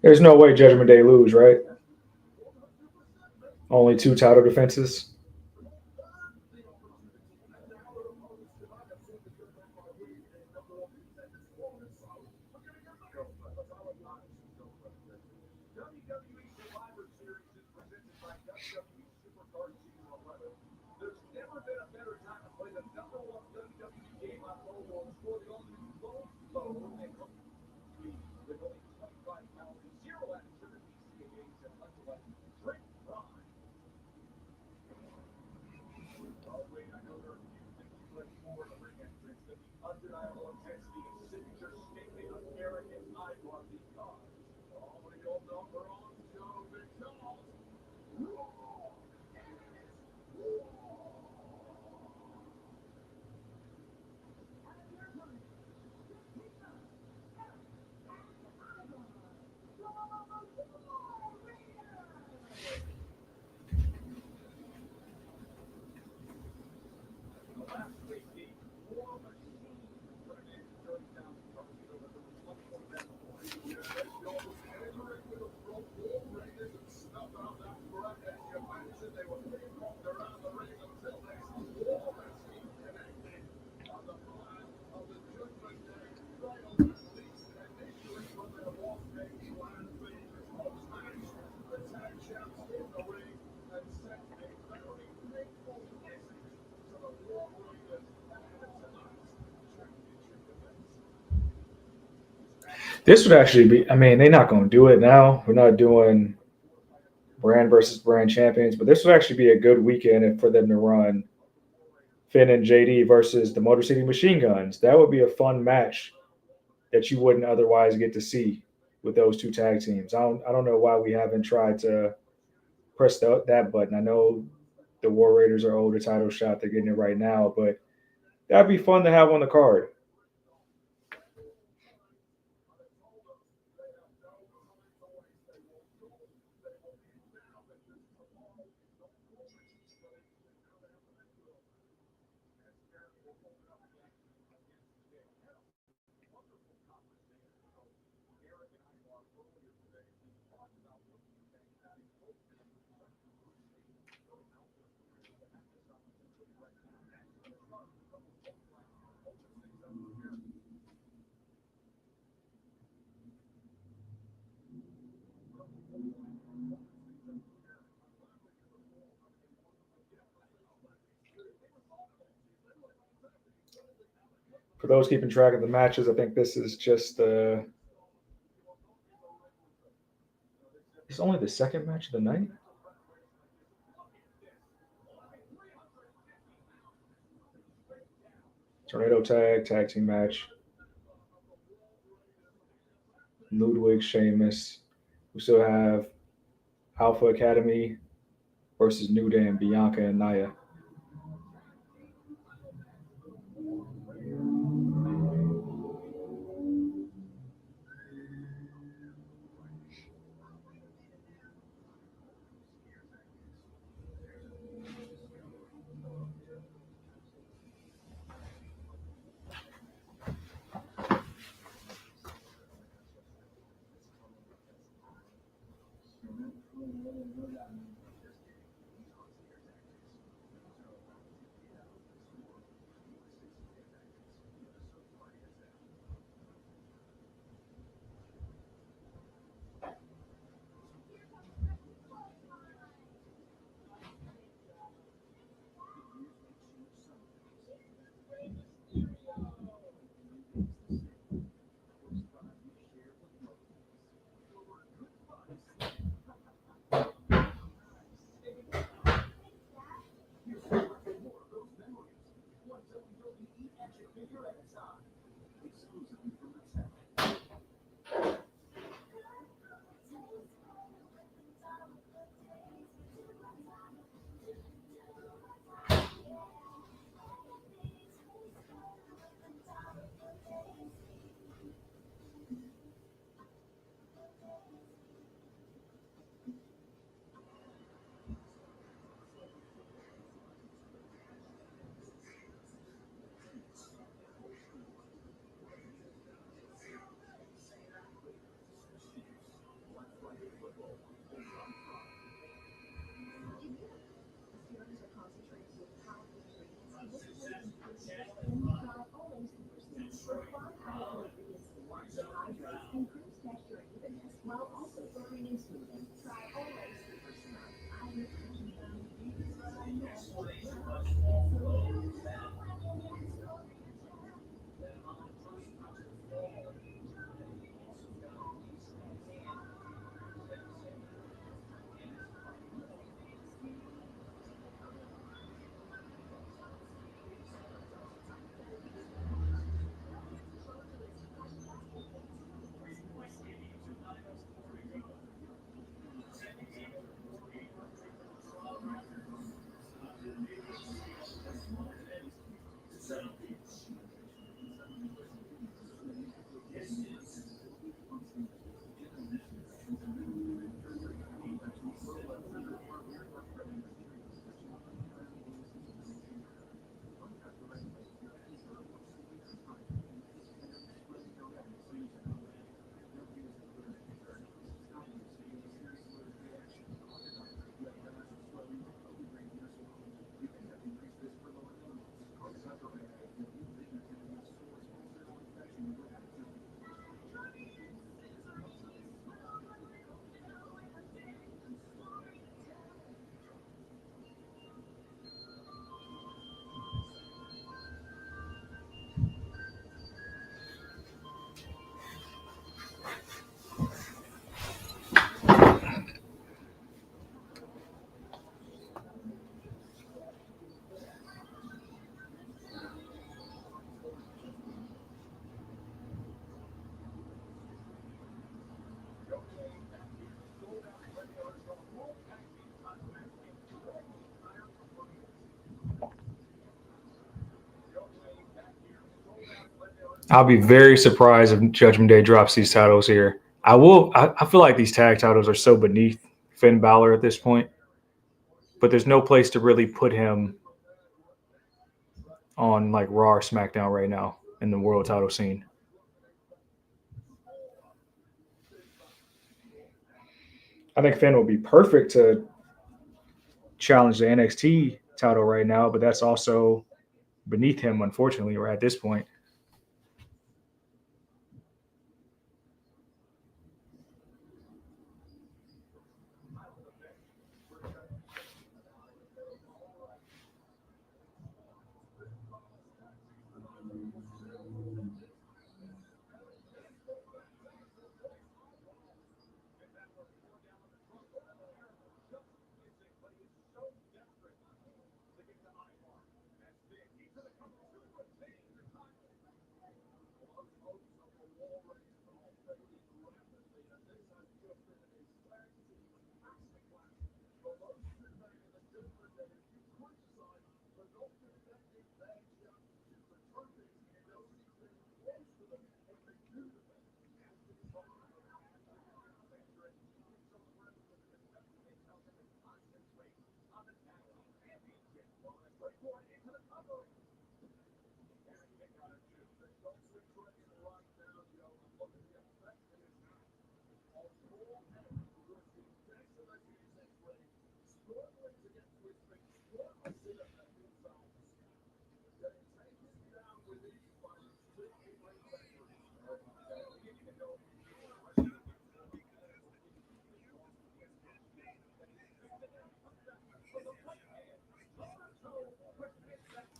There's no way Judgment Day lose, right? Only 2 title defenses. WWE Survivor Series is presented by WWE Supercard Season 11. There's never been a better time to play the number one WWE game on mobile and score the all-new Phone Phone and with only 25 calories, 0 added sugar, BCAAs, and electrolytes. Drink Prime. Oh, wait, I know there are a few things you like more in the ring entrance than the undeniable intensity and signature statement of Eric and Ivar the God. Only your number on show because last week the War Machine put an end to 30,000 torpedo that there was much more than before. Yes, y'all was hammering with a rope wall raiders and stuff out that front. As you mentioned, they were walked around the ring until this War Machine connected on the plan of the Judgment Day trial release and initially from their walk a plan B. Post match, the tag champs in the ring and sent a very grateful message to the War Raiders ahead of tonight's championship defense. This would actually be, I mean, they're not going to do it now. We're not doing brand versus brand champions, but this would actually be a good weekend for them to run Finn and JD versus the Motor City Machine Guns. That would be a fun match that you wouldn't otherwise get to see with those 2 tag teams. I don't know why we haven't tried to press that button. I know the War Raiders are owed a title shot. They're getting it right now, but that'd be fun to have on the card. For those keeping track of the matches, I think this is just it's only the second match of the night. Tornado tag team match. Ludwig, Sheamus. We still have Alpha Academy versus New Day and Bianca and Nia. I'll be very surprised if Judgment Day drops these titles here. I feel like these tag titles are so beneath Finn Balor at this point, but there's no place to really put him on like Raw or SmackDown right now in the world title scene. I think Finn will be perfect to challenge the NXT title right now, but that's also beneath him, unfortunately, or at this point.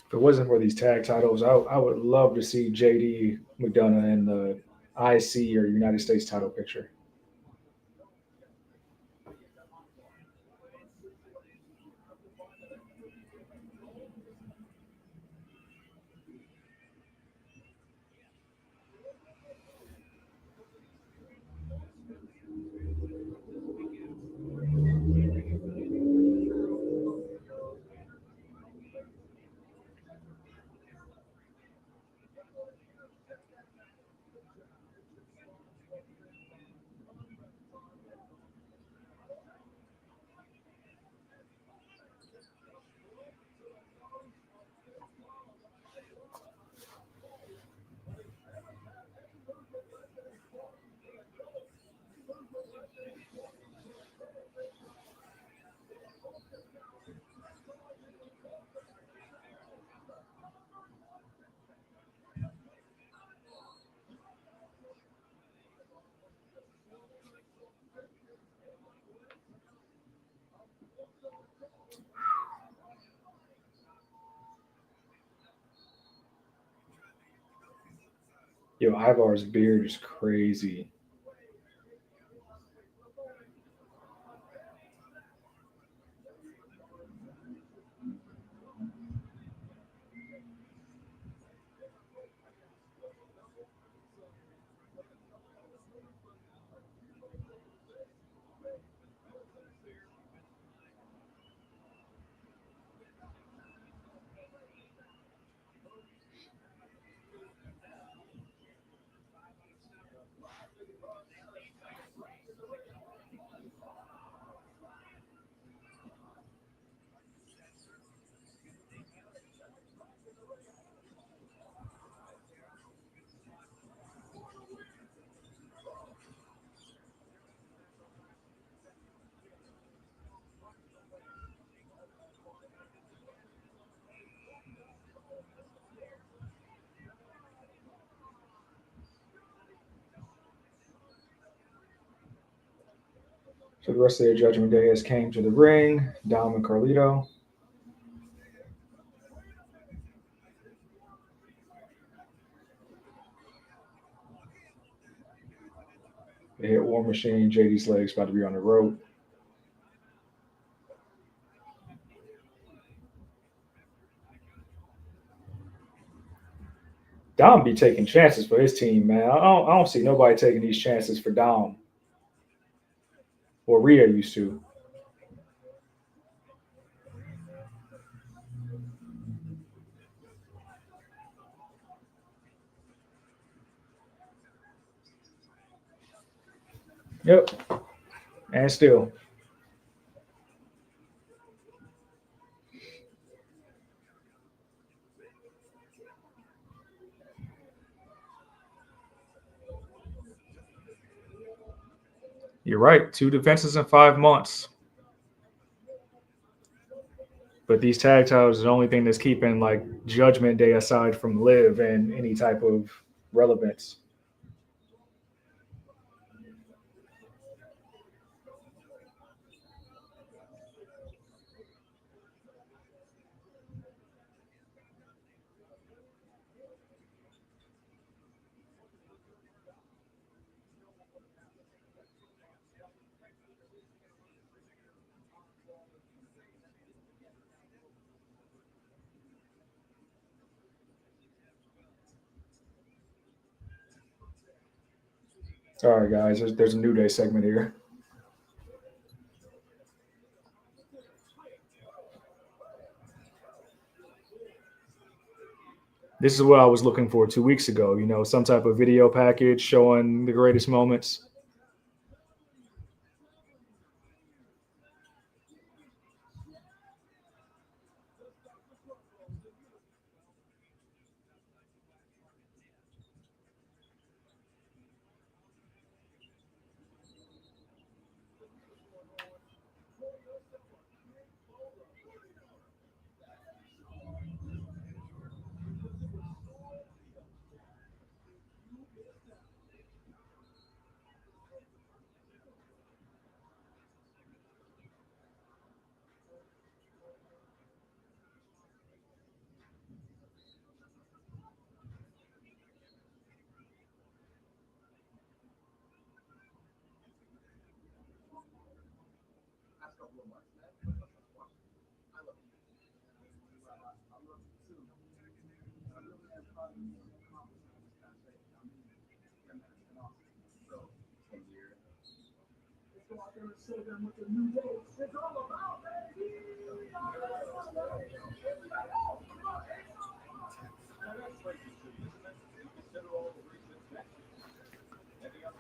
If it wasn't for these tag titles, I would love to see JD McDonough in the IC or United States title picture. Yo, Ivar's beard is crazy. So the rest of the Judgment Day has came to the ring. Dom and Carlito. They hit War Machine. JD's legs about to be on the rope. Dom be taking chances for his team, man. I don't see nobody taking these chances for Dom. Or Rhea used to. Yep. And still. You're right. 2 defenses in 5 months. But these tag titles is the only thing that's keeping like Judgment Day aside from Liv and any type of relevance. All right, guys, there's a New Day segment here. This is what I was looking for 2 weeks ago. You know, some type of video package showing the greatest moments.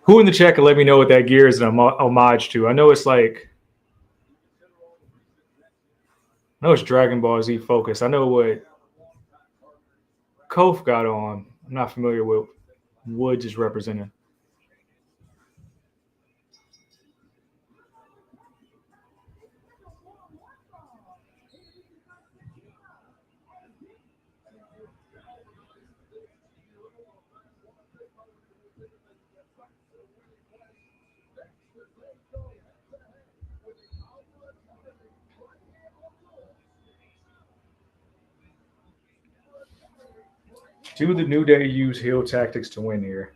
Who in the chat can let me know what that gear is an homage to? I know it's like, I know it's Dragon Ball Z focused. I know what Kof got on. I'm not familiar with Woods is representing. Do the New Day use heel tactics to win here?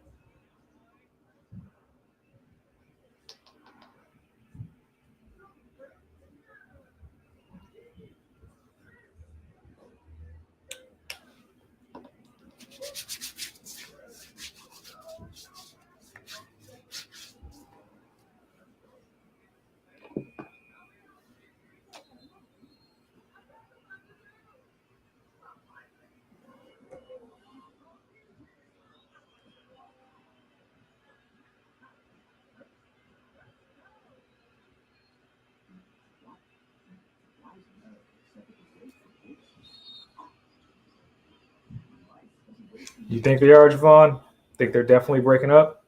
You think they are, Javon? Think they're definitely breaking up?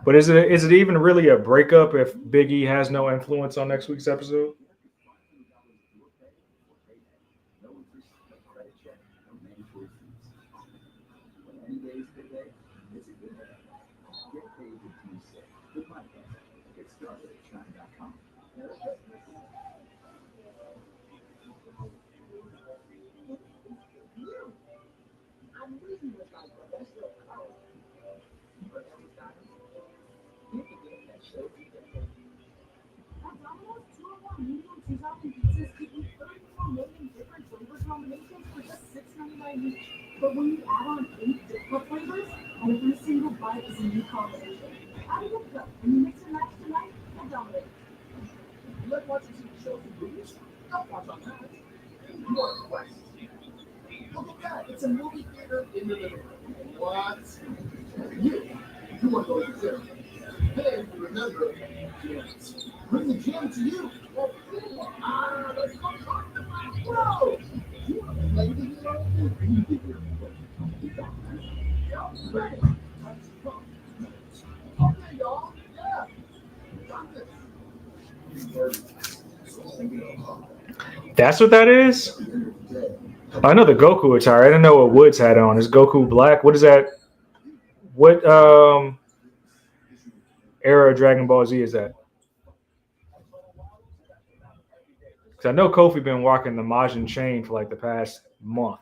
But is it even really a breakup if Big E has no influence on next week's episode? But when you add on 8 different flavors, every single bite is a new combination. Add a good cup and you mix and match tonight, you'll dominate. You like watching some shows and movies? Don't watch on that. You want a quest. Look at that. It's a movie theater in the living room. What? You. You want those exams. Hey, remember, bring the gym to you. Let's go talk about bro. You want to play the hero? You get your okay, y'all. Yeah. Got this. That's what that is? I know the Goku attire. I didn't know what Woods had on. Is Goku black? What is that? What era of Dragon Ball Z is that? Because I know Kofi been walking the Majin chain for like the past month.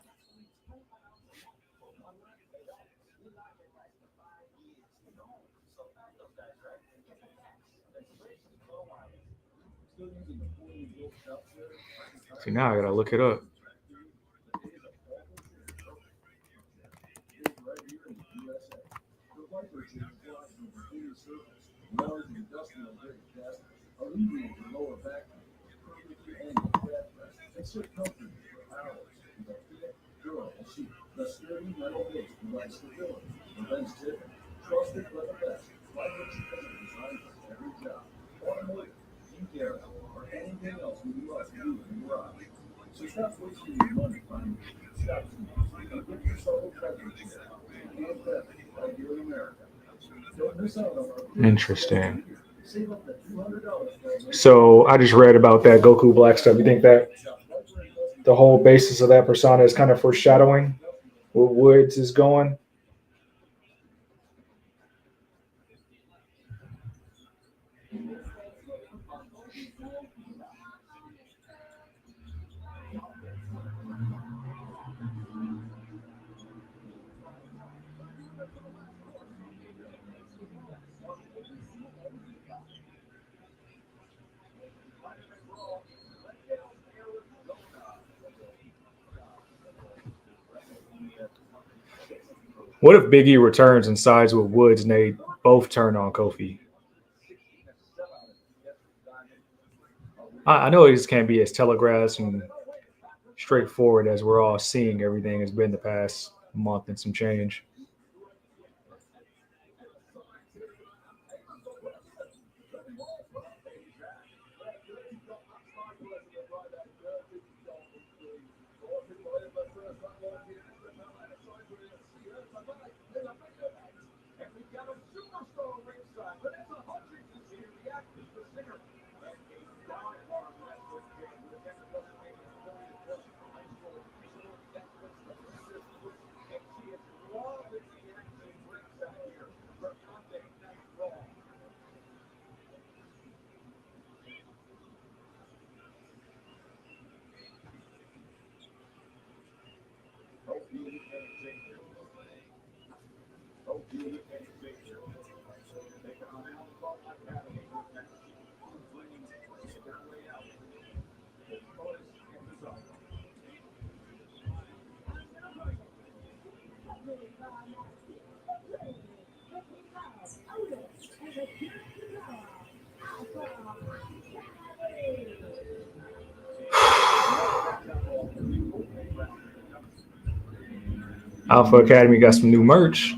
See, now I gotta look it up. So stop wasting your money finding stop. Get yourself a present today. Right here in America. Don't miss out on our Interesting. save up to $200. So I just read about that Goku Black stuff. You think that the whole basis of that persona is kind of foreshadowing where Woods is going? What if Big E returns and sides with Woods and they both turn on Kofi? I know it just can't be as telegraphed and straightforward as we're all seeing everything has been the past month and some change. Alpha Academy got some new merch.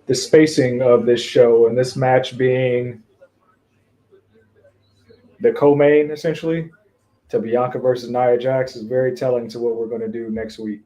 The spacing of this show and this match being the co-main essentially to Bianca versus Nia Jax is very telling to what we're going to do next week.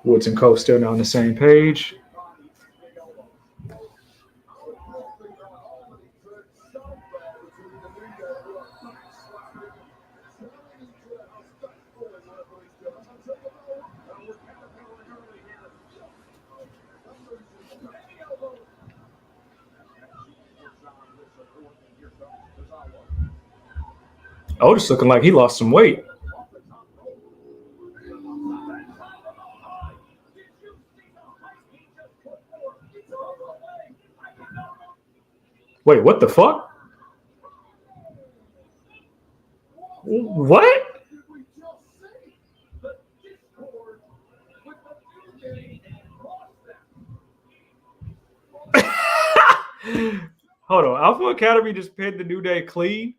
Woods and Co still not on the same page. Otis looking like he lost some weight. Wait, what the fuck? What? Hold on. Alpha Academy just pinned the New Day clean.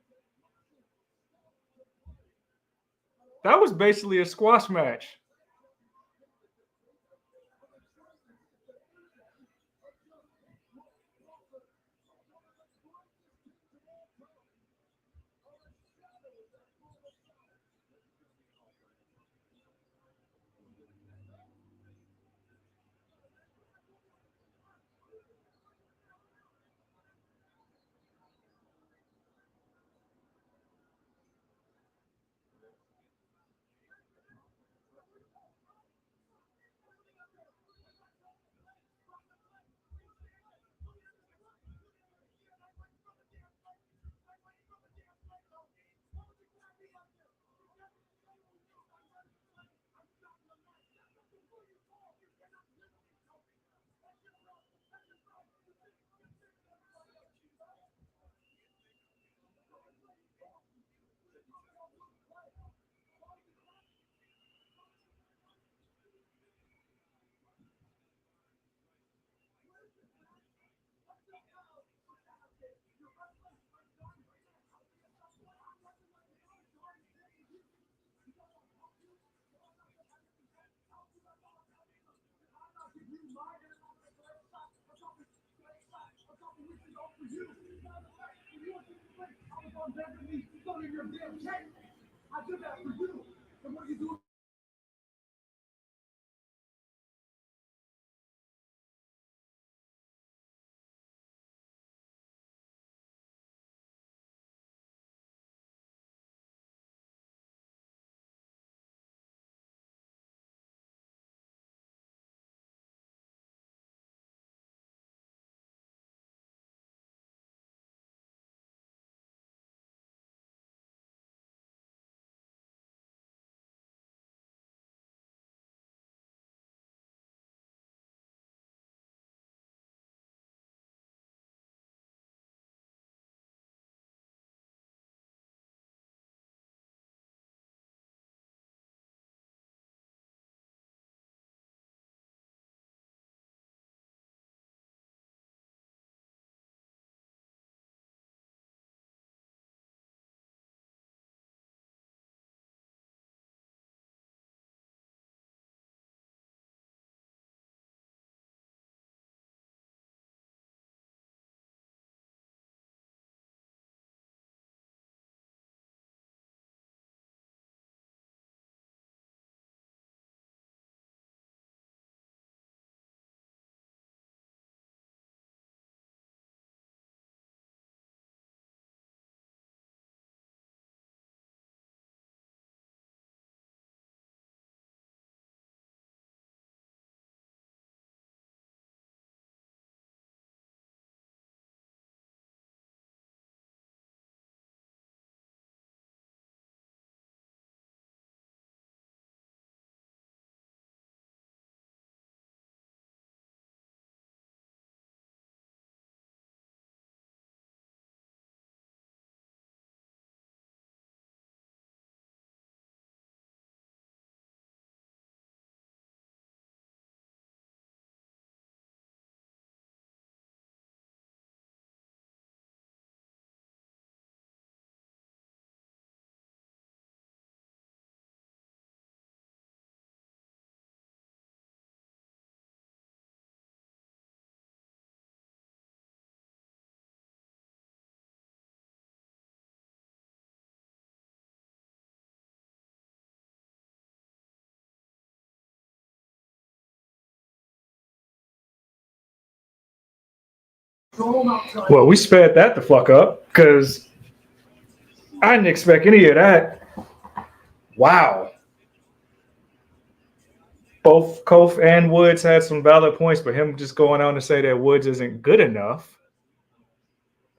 That was basically a squash match. Well, we sped that the fuck up because I didn't expect any of that. Wow. Both Kof and Woods had some valid points, but him just going on to say that Woods isn't good enough.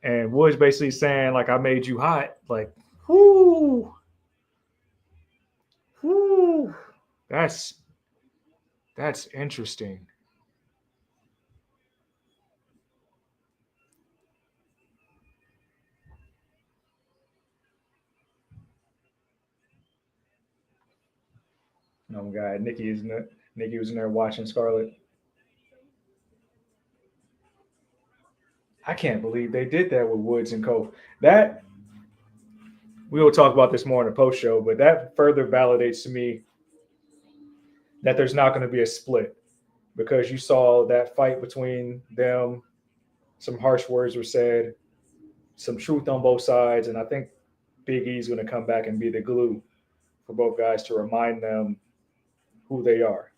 And Woods basically saying, like, I made you hot. Like, Whoo. Whoo. That's interesting. Oh my God, Nikki was in there watching Scarlett. I can't believe they did that with Woods and Cove. That we will talk about this more in the post show, but that further validates to me that there's not going to be a split because you saw that fight between them. Some harsh words were said, some truth on both sides, and I think Big E's going to come back and be the glue for both guys to remind them who they are.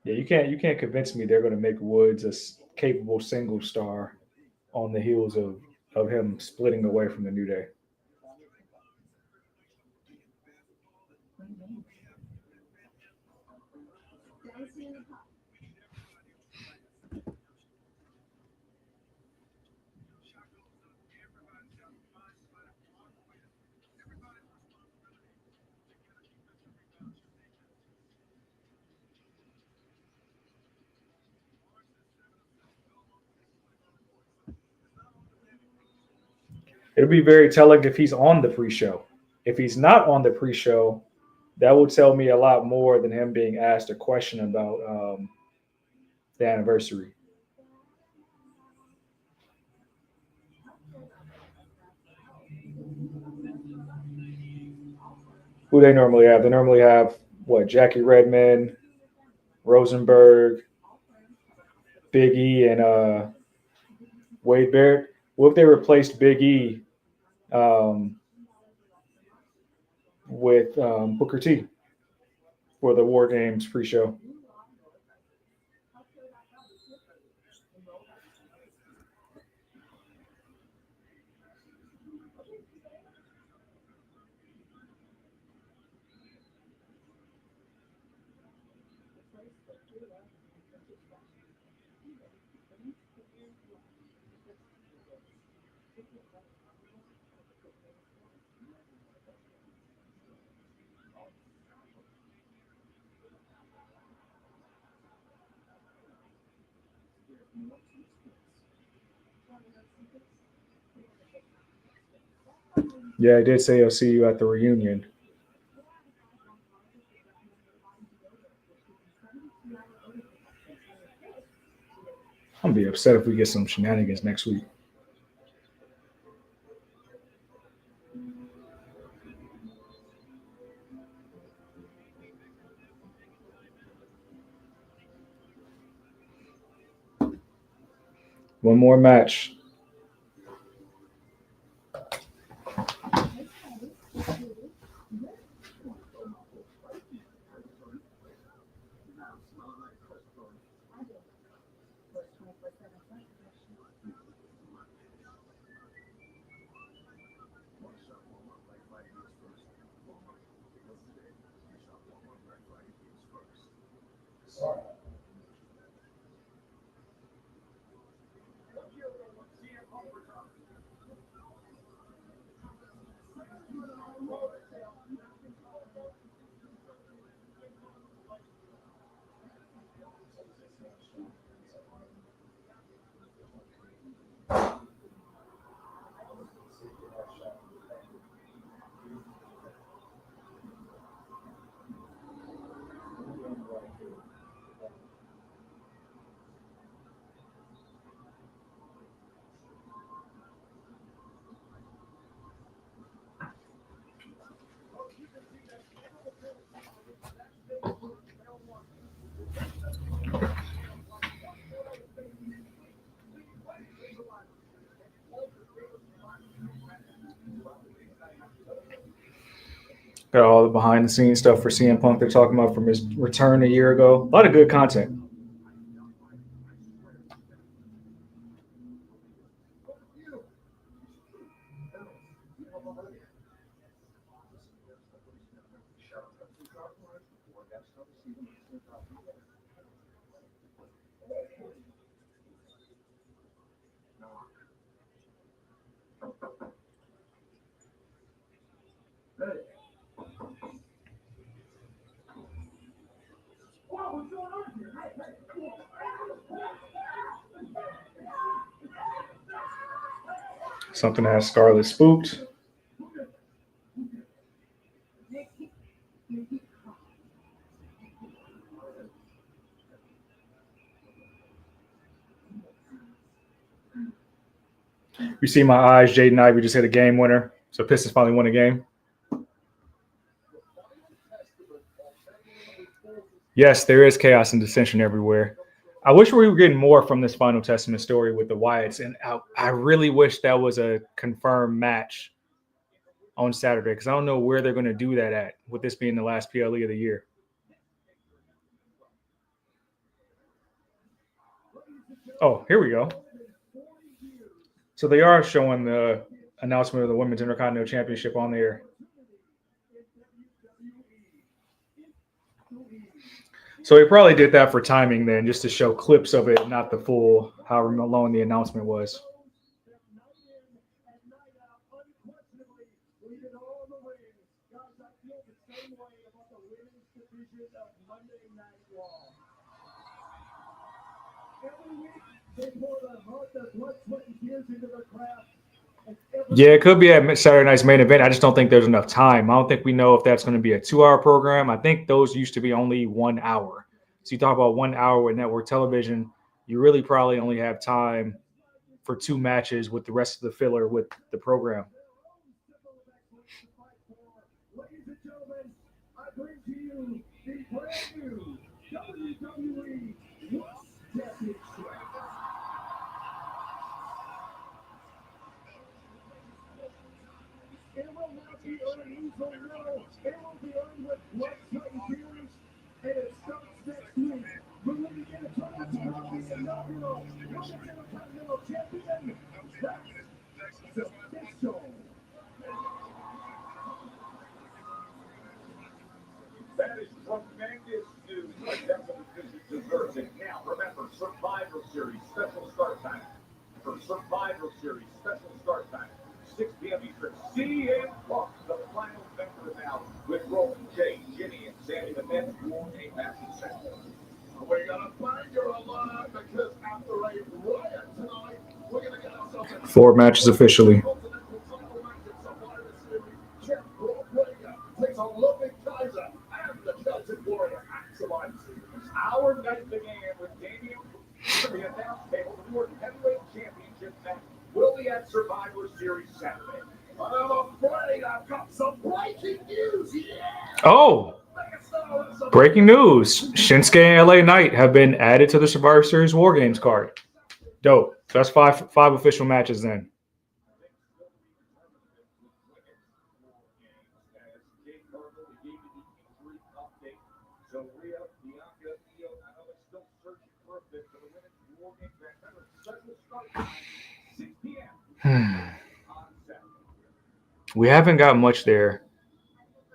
Yeah, you can't convince me they're going to make Woods a capable single star on the heels of him splitting away from the New Day. It'll be very telling if he's on the pre-show. If he's not on the pre-show, that will tell me a lot more than him being asked a question about the anniversary. Who they normally have? They normally have what? Jackie Redmond, Rosenberg, Big E, and Wade Barrett. What if they replaced Big E um, with Booker T for the War Games pre-show? Yeah, I did say I'll see you at the reunion. I'm gonna be upset if we get some shenanigans next week. One more match. Got all the behind the scenes stuff for CM Punk they're talking about from his return a year ago. A lot of good content. Something has Scarlet spooked. You see my eyes, Jaden Ivey just hit a game winner. So Pistons finally won a game. Yes, there is chaos and dissension everywhere. I wish we were getting more from this Final Testament story with the Wyatts, and I really wish that was a confirmed match on Saturday, because I don't know where they're going to do that at, with this being the last PLE of the year. Oh, here we go. So they are showing the announcement of the Women's Intercontinental Championship on there. So he probably did that for timing then, just to show clips of it, not the full, however long the announcement was. Yeah, it could be at Saturday night's main event. I just don't think there's enough time. I don't think we know if that's going to be a 2-hour program. I think those used to be only 1 hour. So you talk about 1 hour with network television, you really probably only have time for 2 matches with the rest of the filler with the program. Ladies and gentlemen, I bring to you the brand new WWE World Championship. It will not be earned easily, no. It will be earned with blood, sweat, and tears, and it starts next week. We're looking at a tournament to crown the inaugural Women's Intercontinental Champion. That's official. That is tremendous news. That's what the division deserves. And now, remember, Survivor Series special start time. For Survivor Series special start time, 6 p.m. Eastern. CM Punk, the final member now, with Roman J, Jimmy, and Sammy. The men's won a massive set. We're gonna find you're alive because after a riot tonight, we're gonna get ourselves 4 matches officially. takes on Ludwig Kaiser and the Celtic Warrior Axelite. Our night began with Daniel. The announced table, the World Heavyweight Championship match will be at Survivor Series Saturday. But I'm afraid I've got some breaking news. Yeah! Oh, breaking news. Shinsuke and LA Knight have been added to the Survivor Series War Games card. Dope. So that's five official matches then. We haven't got much there.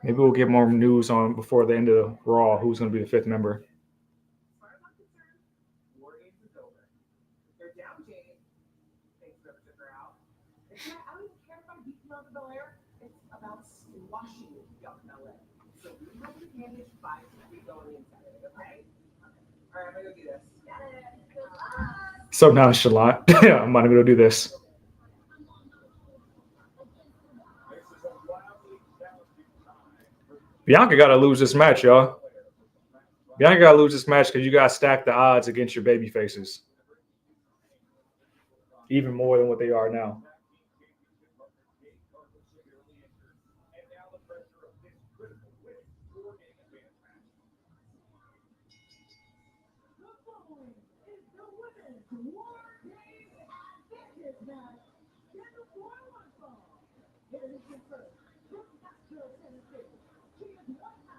Maybe we'll get more news on before the end of the Raw who's going to be the 5th member. So nonchalant. I'm not going to do this. Bianca got to lose this match, y'all. Bianca got to lose this match because you got to stack the odds against your baby faces. Even more than what they are now.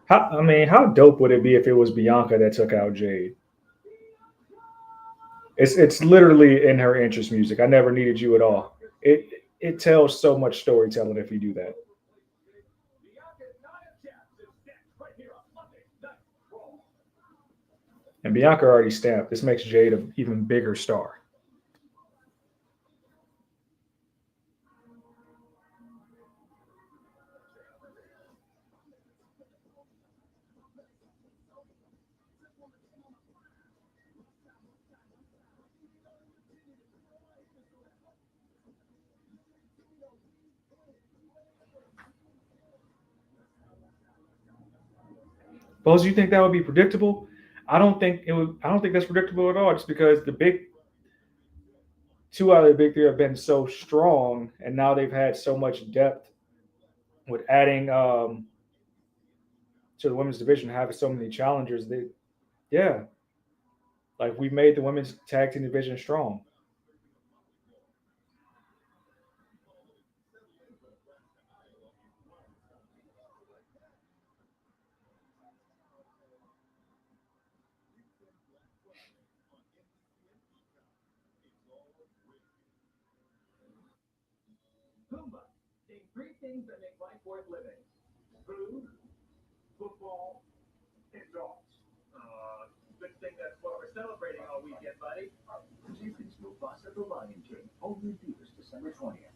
How dope would it be if it was Bianca that took out Jade? It's literally in her entrance music. I never needed you at all. It tells so much storytelling if you do that. And Bianca already stamped. This makes Jade an even bigger star. Bose, you think that would be predictable? I don't think it would. I don't think that's predictable at all. Just because two out of the big three have been so strong, and now they've had so much depth with adding to the women's division, having so many challengers. Like we made the women's tag team division strong. Pumbaa, name 3 things that make life worth living. Food, football, and dogs. Good thing that's what we're celebrating all weekend, buddy. Jason's Mufasa the Lion King, only theaters December 20th.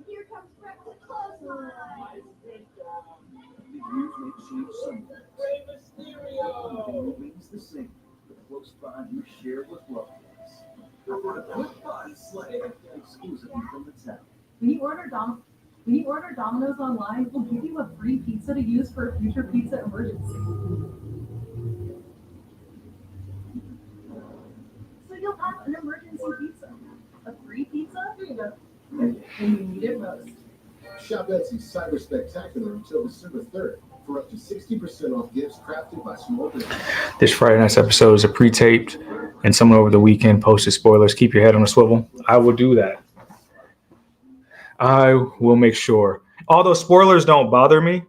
Here comes breakfast close time. The years may change somewhere. Rey Mysterio! Remains the same. The close bond you share with loved ones. For a quick body slay, exclusively from the town. When you order Domino's online, we'll give you a free pizza to use for a future pizza emergency. So you'll have an emergency pizza. A free pizza? Here you go. When you need it most. Shop Etsy's Cyber Spectacular until December 3rd for up to 60% off gifts crafted by small businesses. This Friday night's episode is a pre-taped, and someone over the weekend posted spoilers. Keep your head on a swivel. I will do that. I will make sure. Although spoilers don't bother me,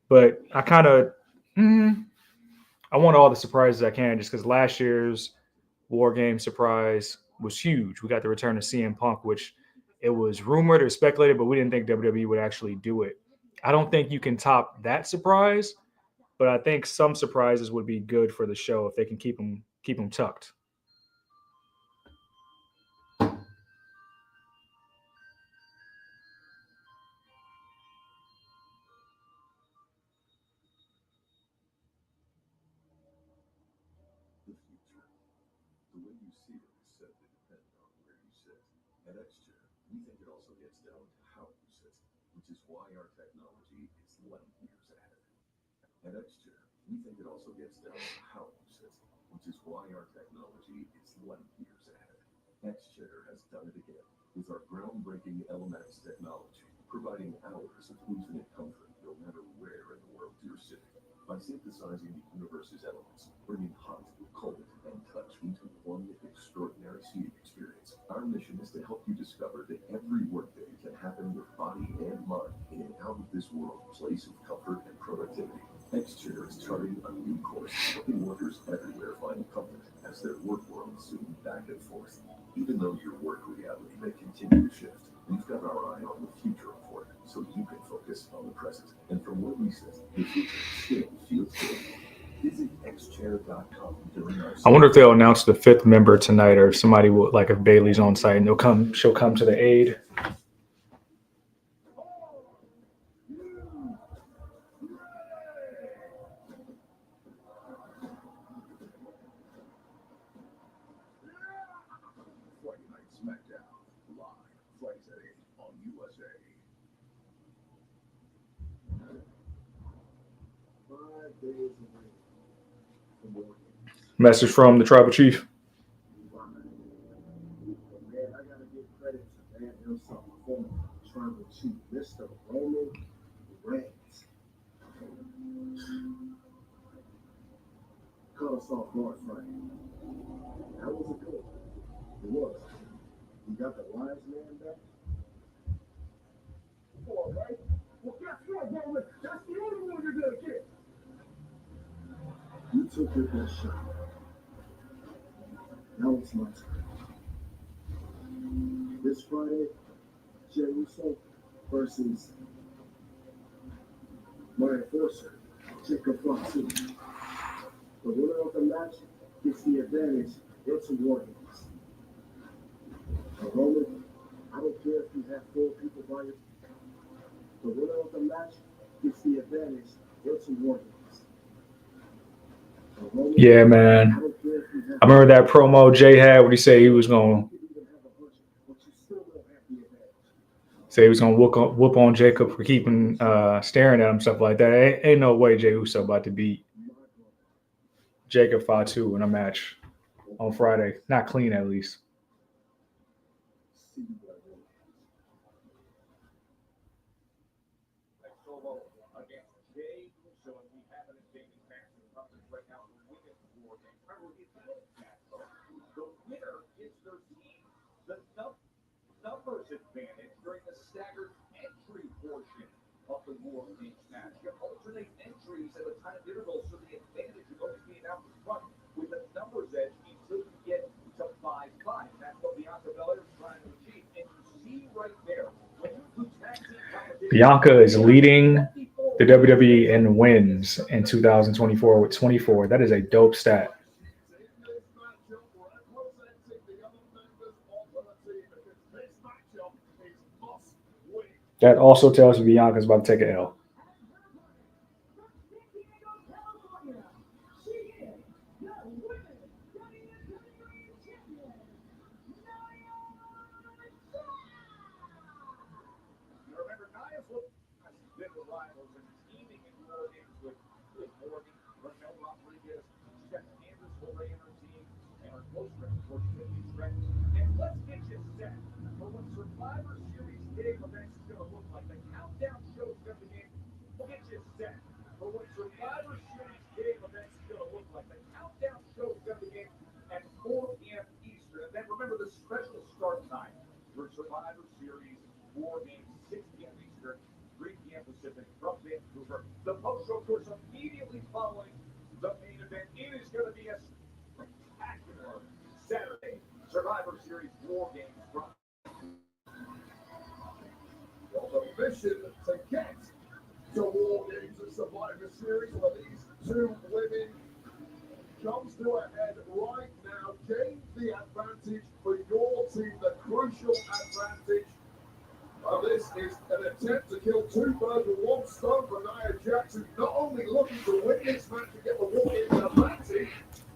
but I kind of I want all the surprises I can, just because last year's War Game surprise was huge. We got the return of CM Punk, which it was rumored or speculated, but we didn't think WWE would actually do it. I don't think you can top that surprise, but I think some surprises would be good for the show if they can keep them tucked. The future. The way you see it is set to depend on where you sit. At Xchair, we think it also gets down to how you sit, which is why our technology is light years ahead. At Xchair, we think it also gets down to how you sit, which is why our technology is light years ahead. Xchair has done it again with our groundbreaking LMX technology, providing hours of infinite comfort no matter where in the world you're sitting. By synthesizing the universe's elements, bringing hot, cold, and touch into one extraordinary seating experience, our mission is to help you discover that every workday can happen with body and mind in an out-of-this-world place of comfort and productivity. Xchair is charting a new course, helping workers everywhere find comfort as their work worlds zoom back and forth. Even though your work reality may continue to shift, we've got our eye on the future of work, so you can focus on the present. And from where we sit, the future still feels good. Visit xchair.com during our. I wonder if they'll announce the 5th member tonight, or if somebody will, like if Bailey's on site, and she'll come to the aid. Friday Night SmackDown, live, Fridays at 8 on USA. 5 days a week. Message from the tribal chief. Man, I gotta give credit to Van Hillsong, former Tribal Chief, Mr. Roman Reigns. Caught us off guard Friday. That was a good one. It was. We got the wise man back. All right. Well, guess what, Roman? That's the only one you're gonna get. You took your best shot. Now it's my turn. This Friday, Jey Uso versus my enforcer, Jacob Fatu. The winner of the match gets the advantage into War Games. Now, Roman, I don't care if you have 4 people by you. The winner of the match gets the advantage into War Games. Yeah, man. I remember that promo Jay had when he said he was going to Say he was gonna whoop on Jacob for keeping staring at him, stuff like that. Ain't no way Jey Uso about to beat Jacob Fatu in a match on Friday. Not clean, at least. Solo against Jey Uso, and we have it in Jamie Patterson coverage right now. The women's war game. Remember, it's that, though. The winner is their team. The numbers advantage during the staggered entry portion of the war games match. You alternate entries at a time interval, so the advantage is always being out in front with the numbers edge until you get to 5-5. That's what Bianca Belair is trying to achieve. And you see right there, when you do tag team competition, Bianca is leading the WWE in wins in 2024 with 24. That is a dope stat. That also tells you Bianca's about to take an L. And let's get you set for what Survivor Series game events is going to look like. The countdown shows going to begin. We'll get you set for what Survivor Series game events is going to look like. The countdown shows going to begin at 4 p.m. Eastern. And then remember the special start time for Survivor Series War Games, 6 p.m. Eastern, 3 p.m. Pacific from Vancouver. The post-show, of course, immediately following the main event. It is going to be a spectacular Saturday Survivor Series War Games from The mission to get to War Games and Survivor Series for these two women comes to a head right now. Gain the advantage for your team, the crucial advantage. This is an attempt to kill two birds with one stone for Nia Jax, who's not only looking to win this match to get the War Games advantage.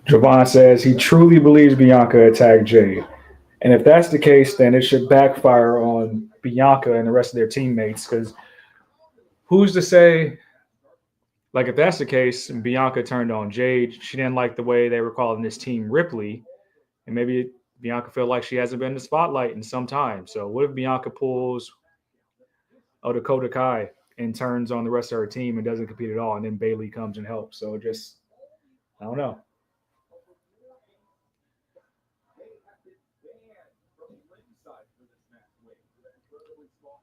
Javon says he truly believes Bianca attacked Jey. And if that's the case, then it should backfire on Bianca and the rest of their teammates. Because who's to say, like, if that's the case, and Bianca turned on Jade, she didn't like the way they were calling this team Ripley. And maybe Bianca felt like she hasn't been in the spotlight in some time. So what if Bianca pulls Dakota Kai and turns on the rest of her team and doesn't compete at all, and then Bayley comes and helps? So just, I don't know.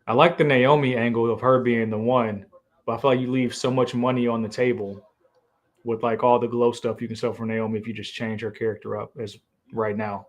I like the Naomi angle of her being the one, but I feel like you leave so much money on the table with like all the glow stuff you can sell for Naomi if you just change her character up as right now.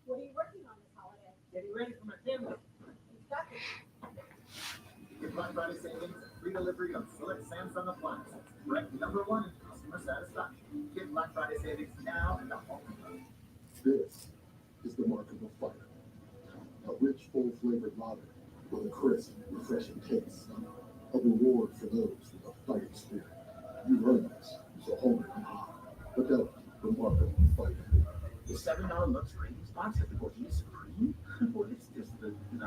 What are you working on this holiday? Getting ready for my family. Exactly. Get Black Friday savings and free delivery on select Samsung appliances. Ranked #1 in customer satisfaction. Get Black Friday savings now and the home. This is the mark of a fighter. A rich, full-flavored lager with a crisp, refreshing taste. A reward for those with a fighting spirit. You earn this, so hold it high. Look out, the mark of a fighter. The $7 Lux Cravings box at the Gorilla Supreme? Well, it's just the $9.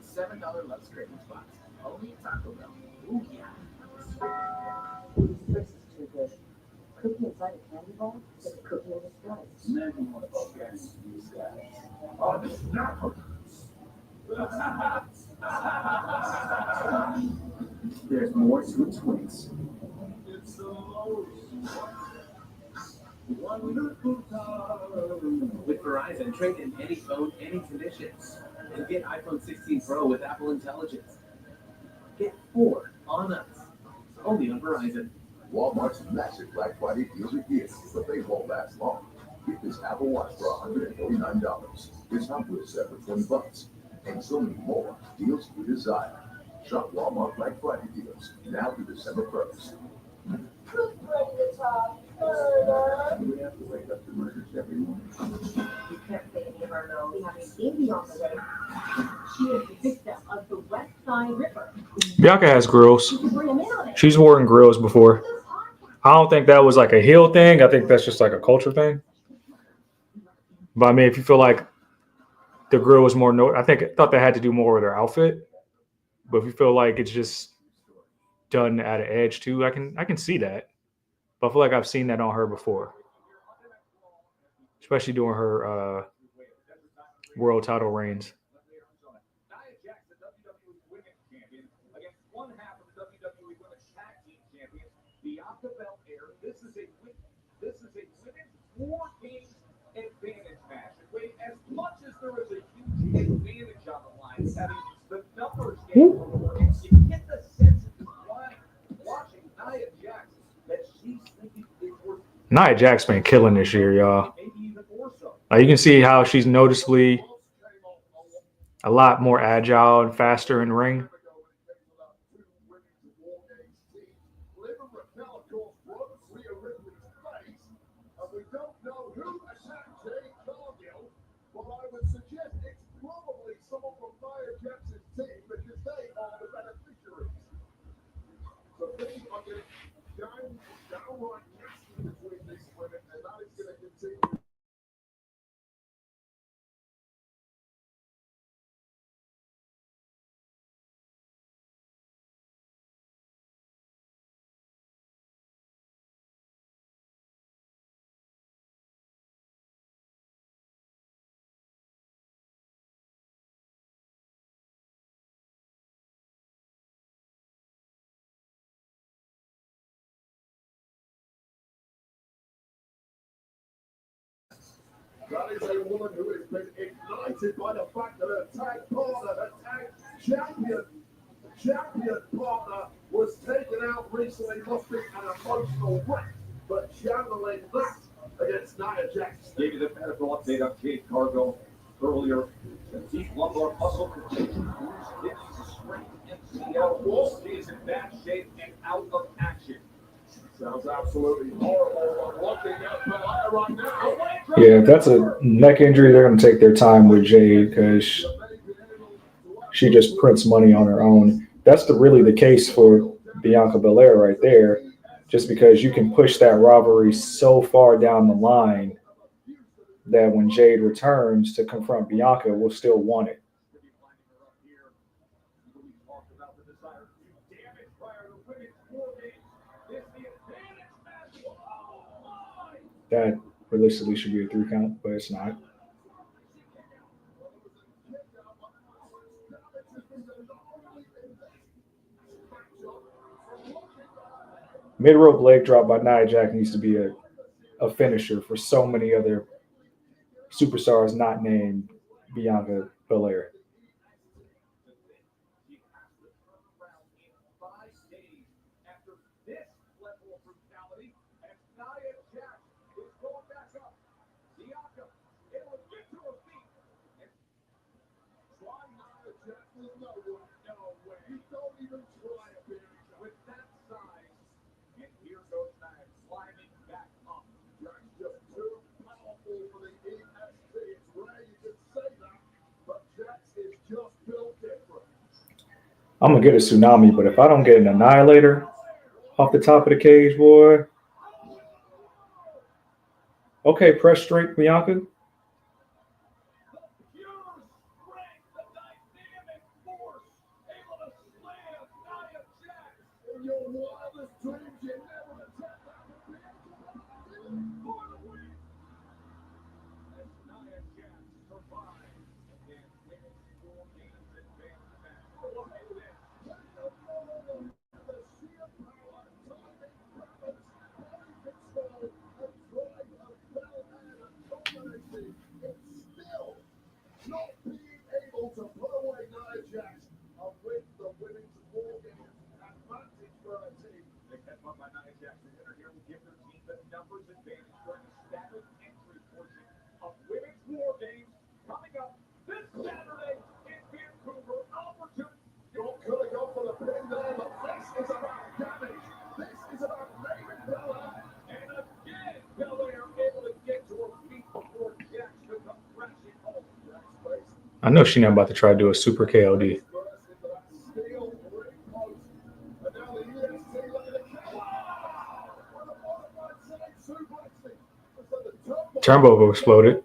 $7 Lux Cravings box. Only at Taco Bell. Ooh, yeah. This is too good. cookie inside a candy bar is a cookie in disguise. Imagine what about guys these guys. Oh, the snapper. There's more to Twix. It's the most wonderful time. With Verizon, trade in any phone, any conditions. And get iPhone 16 Pro with Apple Intelligence. Get 4 on us. Only on Verizon. Walmart's massive Black Friday deals are here, but they won't last long. Get this Apple Watch for $149. This Humble set for $20. And so many more deals you desire. Shop Walmart Black Friday deals now through December 1st. Who's ready to talk further? Do we have to wake up to murders every morning? You can't say any of our girls. We have a baby on the way. She is the victim of the West Side Ripper. Bianca has grills. You can bring them in on it. She's worn grills before. I don't think that was like a heel thing. I think that's just like a culture thing. But I mean, if you feel like the grill was more, I thought that had to do more with her outfit. But if you feel like it's just done at an edge too, I can see that. But I feel like I've seen that on her before, especially during her world title reigns. Nia Jax, the WWE Women's Champion, against one half of the WWE Women's Tag Team Champions, Bianca Belair. This is a women's War Games advantage match. Wait, as much as there is a huge advantage on the line, having the numbers game and you get the sense of watching Nia Jax that she's thinking it's worth Nia Jax been killing this year, y'all. maybe even more so. You can see how she's noticeably a lot more agile and faster in ring. We don't know who attacked Jade Cargill, but I would suggest it's probably someone from Nia Jax's team because they are the beneficiaries. So things are getting downright nasty between these women, and that is going to continue. That is a woman who has been ignited by the fact that her tag partner, her tag champion partner, was taken out recently, must be an emotional wreck. But channeling that against Nia Jax. Gave you the medical update on Jade Cargill earlier. The deep lumbar muscle condition, bruised hips, sprained MCL. Wolf is in bad shape and out of action. Sounds absolutely horrible. I'm looking at Belair right now. Yeah, if that's a neck injury, they're going to take their time with Jade because she just prints money on her own. That's really the case for Bianca Belair right there, just because you can push that rivalry so far down the line that when Jade returns to confront Bianca, we'll still want it. That realistically should be a 3 count, but it's not. Mid rope leg drop by Nia Jax needs to be a finisher for so many other superstars not named Bianca Belair. I'm going to get a tsunami, but if I don't get an annihilator off the top of the cage, boy. Okay, press straight, Bianca. I know she's not about to try to do a super KOD. Turnbuckle exploded.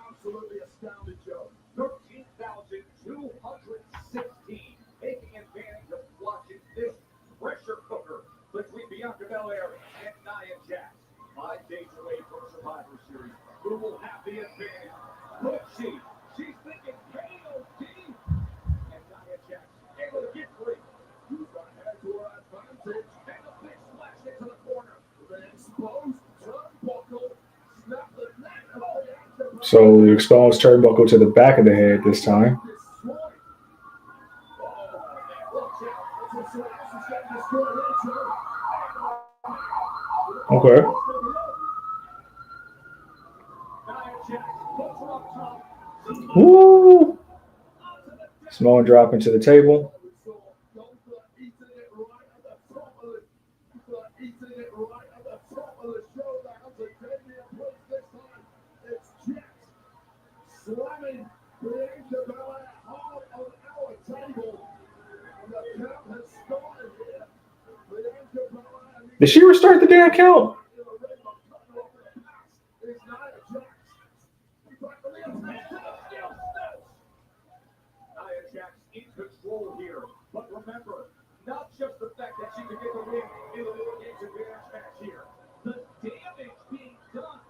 Absolutely astounded, Joe. 13,216, taking advantage of watching this pressure cooker between Bianca Belair and Nia Jax. 5 days away from Survivor Series. Who will have the advantage? Could she? She's thinking KOD. And Nia Jax able to get free. Who's going to head to her advantage? And a big splash into the corner. The exposed turnbuckle. Snap the neck of the So we exposed turnbuckle to the back of the head this time. Okay. Woo! Samoan drop into the table. Slamming Bianca Belair hard on our table. And the count has started here. Bianca Belair Did she restart the damn count? is Nia Jax. Nia Jax in control here. But remember, not just the fact that she can get the win in the War Games Advantage match here. The damage being done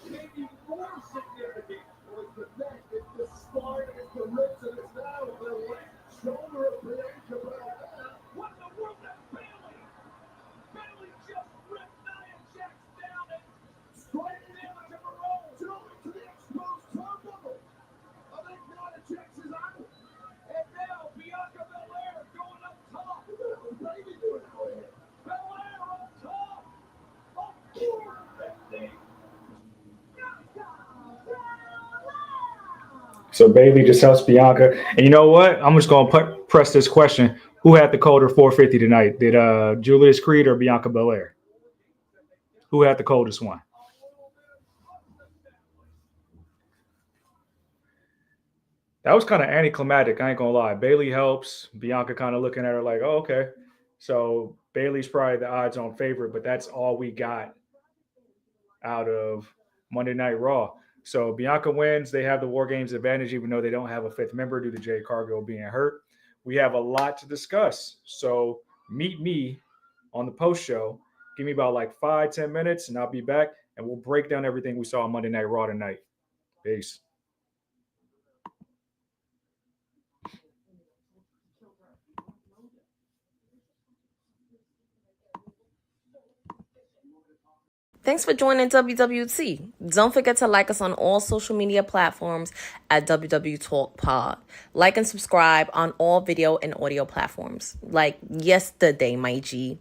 may be more significant. It's the neck, it's the spine, it's the ribs, and it's now the left shoulder of Bianca Belair. What in the world is Bayley? Bayley just ripped Nia Jax down and straight damage of her own. Throw it to the exposed turnbuckle. I think Nia Jax is out. And now Bianca Belair going up top. What's Bayley doing out here? Belair up top. Up forward. So Bayley just helps Bianca. And you know what? I'm just going to press this question. Who had the colder 450 tonight? Did Julius Creed or Bianca Belair? Who had the coldest one? That was kind of anticlimactic. I ain't going to lie. Bayley helps. Bianca kind of looking at her like, oh, okay. So Bayley's probably the odds-on favorite, but that's all we got out of Monday Night Raw. So Bianca wins. They have the War Games advantage, even though they don't have a 5th member due to Jade Cargill being hurt. We have a lot to discuss. So meet me on the post show. Give me about like 5-10 minutes, and I'll be back, and we'll break down everything we saw on Monday Night Raw tonight. Peace. Thanks for joining WWT. Don't forget to like us on all social media platforms at WW Talk Pod. Like and subscribe on all video and audio platforms like yesterday, my G.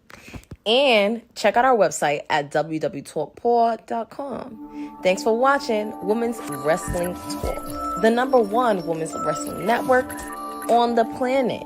And check out our website at www.talkpod.com. Thanks for watching Women's Wrestling Talk, the #1 women's wrestling network on the planet.